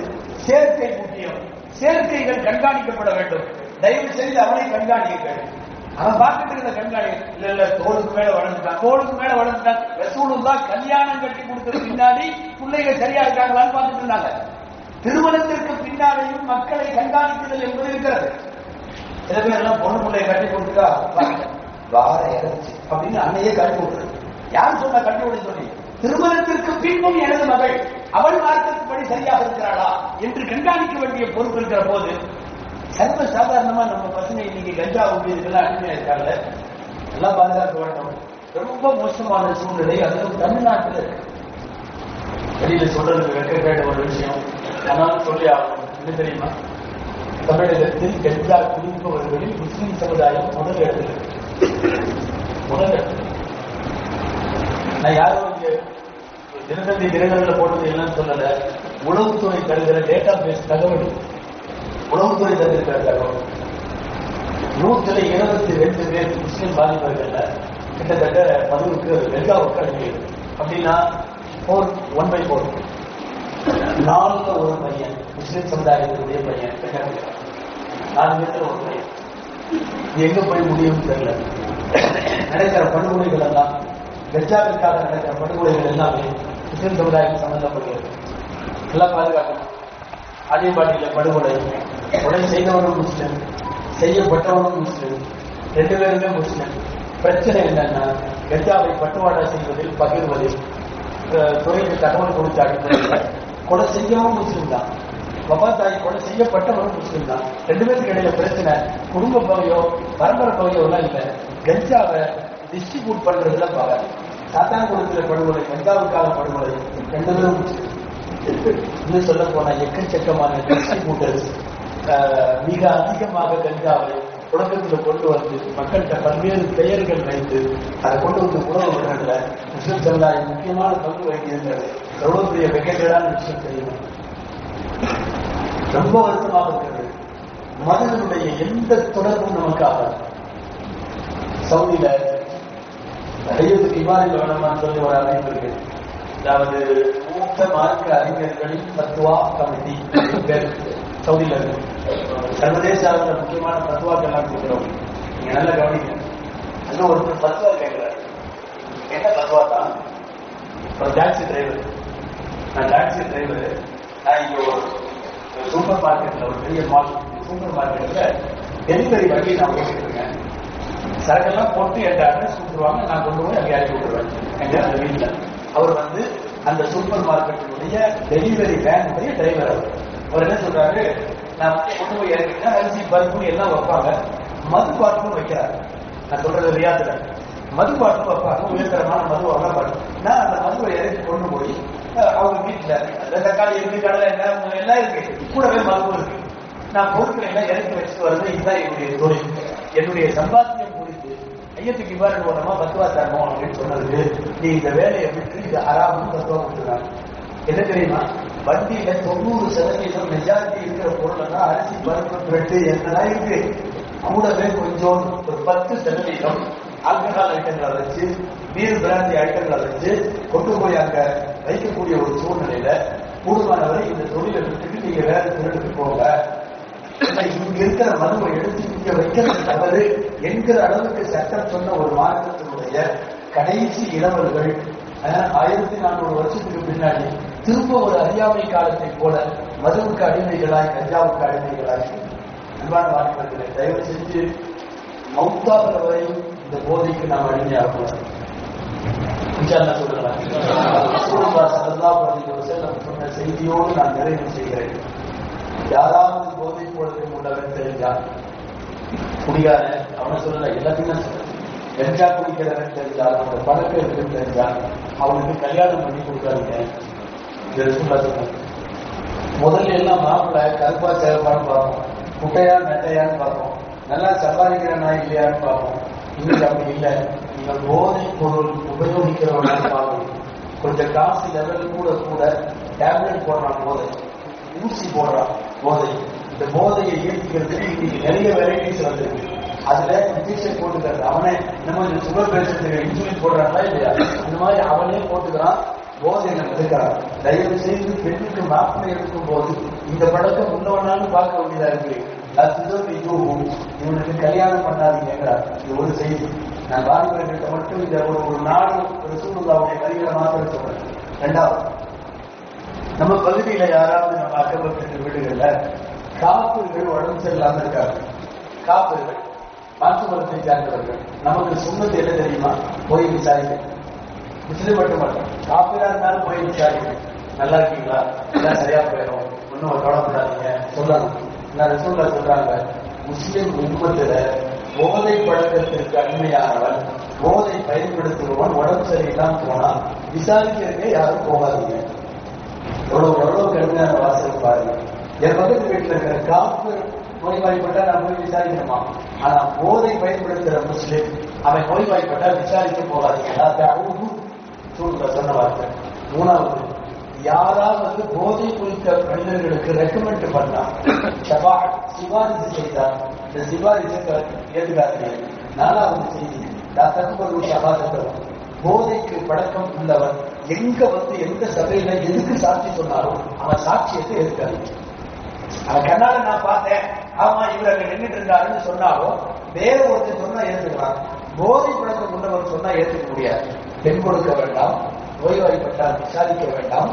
சேர்க்கை முக்கியம், சேர்க்கைகள் கண்காணிக்கப்பட வேண்டும். தயவு செய்து அவனை கண்காணிக்க. அவன் பார்த்துட்டு இருந்த கண்காணி இல்ல இல்ல தோளுக்கு மேல வளர்ந்துட்டான், தோளுக்கு மேல வளர்ந்துட்டான். ரசூலுல்லாஹ் கல்யாணம் கட்டி கொடுத்தது பின்னாடி பிள்ளைகள் சரியா இருக்காங்களான்னு பார்த்துட்டு இருந்தாங்க. திருமணத்திற்கு பின்னாலேயும் மக்களை கண்காணிக்குதல் என்பது இருக்கிறது. சில பேர் எல்லாம் பொண்ணு பிள்ளையை கட்டி கொடுத்துட்டா வார இறந்துச்சு அப்படின்னு அன்னையே கட்டி கொடுக்குறது. யார் சொன்னா கட்டி விட சொல்லி? திருமணத்திற்கு பின்பும் எனது மகள் அவள் மார்க்கத்துப்படி சரியாக இருக்கிறாளா என்று கண்காணிக்க வேண்டிய பொறுப்பு இருக்கிற போது சர்வ சாதாரணமா நம்ம பசங்க இன்னைக்கு கஞ்சா ஊழியர்கள்லாம் அடிமையா இருக்காங்க, எல்லாம் பாதுகாக்க வேண்டும். ரொம்ப மோசமான சூழ்நிலை, அதுவும் தமிழ்நாட்டில் வெளியில சொல்றதுக்கு வெட்கப்பட்ட ஒரு விஷயம், ஆனாலும் சொல்லி ஆகணும். என்ன தெரியுமா? தமிழகத்தில் கஞ்சா குடிப்பவர்களில் முஸ்லிம் சமுதாயம் முதல் இடத்துல. நான் யாரும் இங்க தினத்தந்தி தினகரன்ல போட்டது என்னன்னு சொல்லல, உளவுத்துறை தருகிற டேட்டா பேஸ் தகவல், உளவுத்துறை தந்திருக்கிற தகவல். 122 பேர் முஸ்லிம் பாதிப்பவர்கள் கிட்டத்தட்ட மதுவுக்கு கஞ்சாவுக்கு அடிக்கிறது. அப்படின்னா 1/4 4ல ஒரு பையன் முஸ்லிம் சமுதாயத்தினுடைய பையன், 4 பேர்ல ஒரு பையன். எங்க போய் முடியும் தெரியல. நடக்கிற படுகொலைகள் எல்லாம், கஞ்சாவிற்காக நடக்கிற படுகொலைகள் எல்லாமே முஸ்லிம் சமுதாயம் சம்பந்தப்படுகிறது. எல்லாம் பாதுகாக்கணும். ஆலியம்பாட்டியில படுகொலை, கொலை செய்தவனும் முஸ்லிம், செய்யப்பட்டவனும் முஸ்லிம், 2 பேருமே முஸ்லிம். பிரச்சனை என்னன்னா, கஞ்சாவை பட்டுவாடா செய்வதில் பகிர்வதில் துறைக்கு தகவல் கொடுத்த அடிப்படையில் கொலை செய்யவும் முஸ்லிம் தான், வபாத்தாய் கொலை செய்யப்பட்டவனும் முஸ்லிம் தான். 2 பேருக்கு இடையில பிரச்சனை குடும்ப பகையோ பரம்பரை பகையோ எல்லாம் இல்லை, கஞ்சாவை டிஸ்ட்ரிபியூட் பண்றதுல பாரு. சாத்தான்குளத்தில் படுகொலை, கஞ்சாவுக்காக படுகொலை, 2 பேரும் முஸ்லிம். இன்னும் சொல்ல போனா எக்கச்சக்கமான டிஸ்ட்ரிபியூட்டர்ஸ் மிக அதிகமாக கஞ்சாவை புழக்கத்தில் கொண்டு வந்து மக்கள்கிட்ட பல்வேறு பெயர்கள் வைத்து அதை கொண்டு வந்து உணவு விடுறதுல முஸ்லிம் சமுதாயம் முக்கியமான பங்கு வகிக்கிறது. எவ்வளவு பெரிய வெக்கேடான விஷயம் தெரியுமா? ரொம்ப வருத்தமாக இருக்கிறது. மதனுடைய எந்த தொடர்பும் நமக்கு ஆகாது. சவுதியில கையத்துக்கு இமாரில் வேணுமான்னு சொல்லி ஒரு அமைப்பு இருக்கு. அதாவது மூத்த மார்க்க அறிஞர்களின் பத்துவா கமிட்டி பேர் சவுதியில இருக்கு. சர்வதேச அளவில் முக்கியமான பத்துவாக்கள் எல்லாம் கொடுக்குறோம். நீங்க நல்லா கவனிங்க. அதுல ஒருத்தர் பத்துவா கேட்கிறாரு. என்ன பத்துவா தான்? ஒரு டாக்ஸி டிரைவர், நான் டாக்ஸி டிரைவர், நான் இங்க ஒரு சூப்பர் மார்க்கெட்ல, ஒரு பெரிய மால் சூப்பர் மார்க்கெட்ல டெலிவரி வண்டி நான் ஓட்டிட்டு இருக்கேன். சரக்கெல்லாம் போட்டு என் அட்ரஸ் கொடுத்துருவாங்க, நான் கொண்டு போய் அங்கே இறக்கி விட்டுருவேன் எங்க அந்த வீட்டுல. அவர் வந்து அந்த சூப்பர் மார்க்கெட்டினுடைய டெலிவரி வேனுடைய டிரைவர். அவர் என்ன சொல்றாரு, நான் கொண்டு போய் இறக்கிட்டா அரிசி பருப்பு எல்லாம் வைப்பாங்க, மது பாட்டிலும் வைக்கிறாரு. நான் சொல்றது ரியாத்துல மது பாட்டிலும் வைப்பாங்க, உயர்தரமான மது வளர்ப்பாங்க. நான் அந்த மதுவை இறக்கி கொண்டு போய் அவங்க வீட்டுல தக்காளி இருக்கு, கடலை எல்லாம் இருக்கு, கூடவே மது இருக்கு, நான் பொருட்களை எல்லாம் இறக்கி வச்சுட்டு வரது. இதுதான் என்னுடைய தொழில். என்னுடைய சம்பாத்தியம் குறித்து ஐயத்துக்கு இவ்வாறு போனோமா பத்துவா தரணும் அப்படின்னு சொன்னதுக்கு நீ இந்த வேலையை விட்டு இது ஹராம்னு பத்துவா கொடுத்துறாங்க. என்ன தெரியுமா? வண்டியில 90% மெஜாரிட்டி இருக்கிற பொருள் தான் அரிசி பருப்பு பிரெட்டு என்னதான் இருக்கு. கூடவே கொஞ்சம் ஒரு 10% ஆல்கஹால் ஐட்டங்களை வச்சு, பீர் பிராந்தி ஐட்டங்களை வச்சு கொண்டு போய் அங்க வைக்கக்கூடிய ஒரு சூழ்நிலையில கூடுமானவரை இந்த தொழிலை விட்டுட்டு நீங்க வேற தொழிலுக்கு போங்க, இங்க இருக்கிற மனுவை எடுத்து இங்க வைக்கிறது தவறு என்கிற அளவுக்கு சட்டம் சொன்ன ஒரு மார்க்கத்தினுடைய கடைசி இளவல்கள் 1400 வருஷத்துக்கு பின்னாடி பின்னாடி திரும்ப ஒரு அறியாமை காலத்தை போல மதுவுக்கு அடிமைகளாய் கஞ்சாவுக்கு அடிமைகளாய் அன்பான வாய்ப்புகளை தயவு செஞ்சு மௌத்தாகிற வரையும் இந்த போதைக்கு நாம் அடிமையாகக்கூடாது. சொன்ன செய்தியோடு நான் நிறைவு செய்கிறேன். யாராவது போதை போடுறதுக்கு உள்ளவன் தெரிஞ்சான் குடிகார அவனை சொல்லல, எல்லாத்தையும் சொல்ல, கஞ்சா குடிக்கிறவன் தெரிஞ்சால் அவனோட பழக்கம் இருக்குன்னு தெரிஞ்சால் அவனுக்கு கல்யாணம் பண்ணி கொடுக்காதீங்க. முதல்ல எல்லாம் மாப்பிள்ளை கருப்பா சிறப்பான்னு பார்ப்போம், குட்டையா நெட்டையான்னு பார்ப்போம், நல்லா சம்பாதிக்கிறனா இல்லையான்னு பார்ப்போம். இன்னைக்கு அப்படி இல்லை. நீங்க போதை பொருள் உபயோகிக்கிறவங்க பார்க்கணும். கொஞ்சம் காசு லெவல் கூட கூட டேப்லெட் போடுறான் போதை, ஊசி போடுறான் போதை. இந்த போதையை ஈர்க்கிறதுக்கு இன்னைக்கு நிறைய வெரைட்டிஸ் வந்திருக்கு. அதுல இன்ஜெக்ஷன் போட்டுக்கிறது, அவனே நம்ம சுகர் பேஷண்ட்டுக்கு இன்சுலின் போடுறாங்களா இல்லையா, அந்த மாதிரி அவனே போட்டுக்கிறான், போதையில மிதக்கிறான். தயவு செய்து பெண்ணுக்கு மாப்பிள்ளை எடுக்கும் போது இந்த பழக்கம் உள்ளவனாலும் பார்க்க வேண்டியதா இருக்கு. இவனுக்கு கல்யாணம் பண்ணாதீங்கிறார். இது ஒரு செய்தி. நான் வாலிபர்கிட்ட மட்டும் இந்த ஒரு நாடு ஒரு சூழ்நிலை வரிகளை மாத்திர சொல்றேன். ரெண்டாவது, நம்ம பகுதியில யாராவது நம்ம அக்கபக்கத்து வீடுகள்ல காப்புகள் உடம்பு சரியில்லாம இருக்காங்க. காப்புகள் மாற்று மருத்துவத்தை சேர்ந்தவர்கள். நமக்கு சொன்னது என்ன தெரியுமா? போய் விசாரிக்க. முஸ்லிம் மட்டுமல்ல, காப்பீரா இருந்தாலும் போய் விசாரிக்க. நல்லா இருக்கீங்களா, எல்லாம் சரியா போயிடும், ஒன்னும் கவலைப்படாதீங்க சொல்லணும். நான் ரசூலுல்லாஹ் சொல்றாங்க, முஸ்லிம் உம்மத்துல போதை பழக்கத்திற்கு அடிமையானவன், போதை பயன்படுத்துபவன் உடம்பு சரியில்லாம போனா விசாரிக்கிறதுக்கே யாரும் போகாதீங்க. எவ்வளவு கடுமையான வாசல் பாருங்க. என் பக்கத்து வீட்டுல இருக்கிற காப்பு நோய்வாய்ப்பட்டா நான் போய் விசாரிக்கணுமா? ஆனா போதை பயன்படுத்துற முஸ்லிம் அவன் நோய்வாய்ப்பட்டா விசாரிக்க போகாதீங்க. சொன்ன வார்த்தை. மூணாவது, யாராவது போதை குறித்த மனிதர்களுக்கு ரெக்கமெண்ட் பண்ணா, சிபாரிசு செய்தார், இந்த சிபாரிசை ஏற்றுக்காதீங்க. நாலாவது செய்தி, போதைக்கு பழக்கம் உள்ளவன் எங்க வந்து எந்த சபையில எதுக்கு சாட்சி சொன்னாலும் அவன் சாட்சியத்தை ஏற்காது. அவன் கண்ணால நான் பார்த்தேன், ஆமா இவர் அங்க நின்றுட்டு இருந்தாருன்னு சொன்னாலும் வேற ஒருத்தர் சொன்னா ஏற்றுக்கலாம். போதை பழக்கம் உள்ளவன் சொன்னா ஏற்றுக்க முடியாது. பெண் கொடுக்க வேண்டாம், நோய்வாய்ப்பட்டால் விசாரிக்க வேண்டாம்,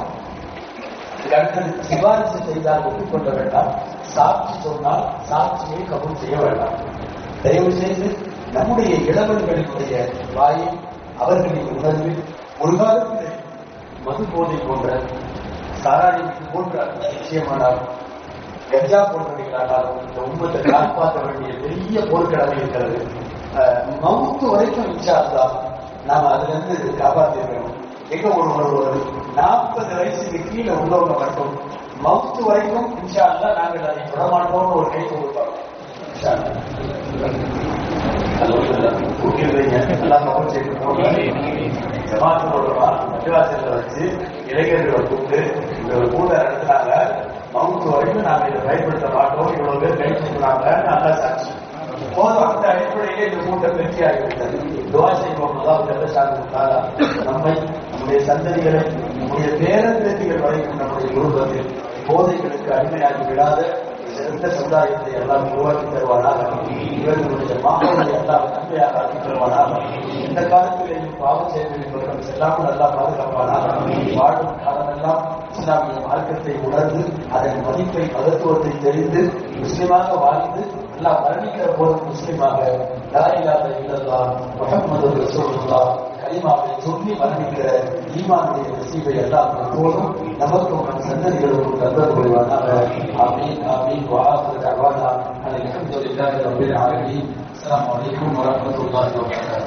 அடுத்தது சிபாரிசு செய்தால் ஒப்புக்கொள்ள வேண்டாம், சாட்சி சொன்னால் சாட்சியை கபூல் செய்ய வேண்டாம். தயவு செய்து நம்முடைய இளவல்களினுடைய வாயை அவர்களின் உணர்வில் ஒரு காலத்தில் மது போதை போன்ற சாராணி போன்ற விஷயமானால் கஞ்சா போன்றவைகளானாலும் இந்த உண்மத்தை காப்பாற்ற வேண்டிய பெரிய போர்க்கடமை இருக்கிறது. மவுத்து வரைக்கும் இன்ஷா அல்லாஹ் நாம அதுல இருந்து காப்பாற்றிருக்கணும். எங்க ஒரு 40 வயசுக்கு கீழே உள்ளவங்க மட்டும் மவுத்து வரைக்கும் இன்ஷா அல்லாஹ் நாங்கள் அதை விடமாட்டோம்னு ஒரு கை கொடுப்பாங்க. மத்திவாசல்ல வச்சு இளைஞர்களை கூப்பிட்டு இந்த கூட நடத்துனாங்க. மவுத்து வரைக்கும் நாங்க இதை பயன்படுத்த மாட்டோம், இவ்வளவு பேர் கை கொடுக்குறாங்க, நல்லா சாட்சி போதும். அந்த அடிப்படையிலே இந்த கூட்டம் வெற்றி ஆகிவிட்டது. துவா செய்வோம், நம்மை, நம்முடைய சந்ததிகளை, நம்முடைய பேரந்ததிகள் வரைக்கும் நம்முடைய குடும்பத்தில் போதைகளுக்கு அடிமையாகி விடாத சிறந்த சமுதாயத்தை எல்லாம் உருவாக்கி தருவானாக. இவர்களுடைய மாணவர்களை எல்லாம் நன்மையாக ஆக்கி தருவானாக. இந்த காலத்திலேயும் பாவம் செய்வதற்கு செல்லாமல் நல்லா பாதுகாப்பானாக. வாழும் காலமெல்லாம் இஸ்லாமிய மார்க்கத்தை உணர்ந்து அதன் மதிப்பை மகத்துவத்தை தெரிந்து முஸ்லிமாக வாழ்ந்து எல்லாம் மரணிக்கிற போது முஸ்லிமாக லா இலாஹ இல்லல்லாஹ் முஹம்மது ரசூலுல்லாஹ் கலிமாவை சொல்லி மரணிக்கிற ஈமானுடைய நசீபை எல்லாம் எப்போதும் நமக்கும் நம் சந்ததிகளுக்கும் தந்தர் புரிவானாக. ஆமீன் ஆமீன். வஆகிரு தஅவானா அல்ஹம்துலில்லாஹி ரப்பில் ஆலமீன். அஸ்ஸலாமு அலைக்கும் வரஹ்மத்துல்லாஹி வபரகாத்துஹு.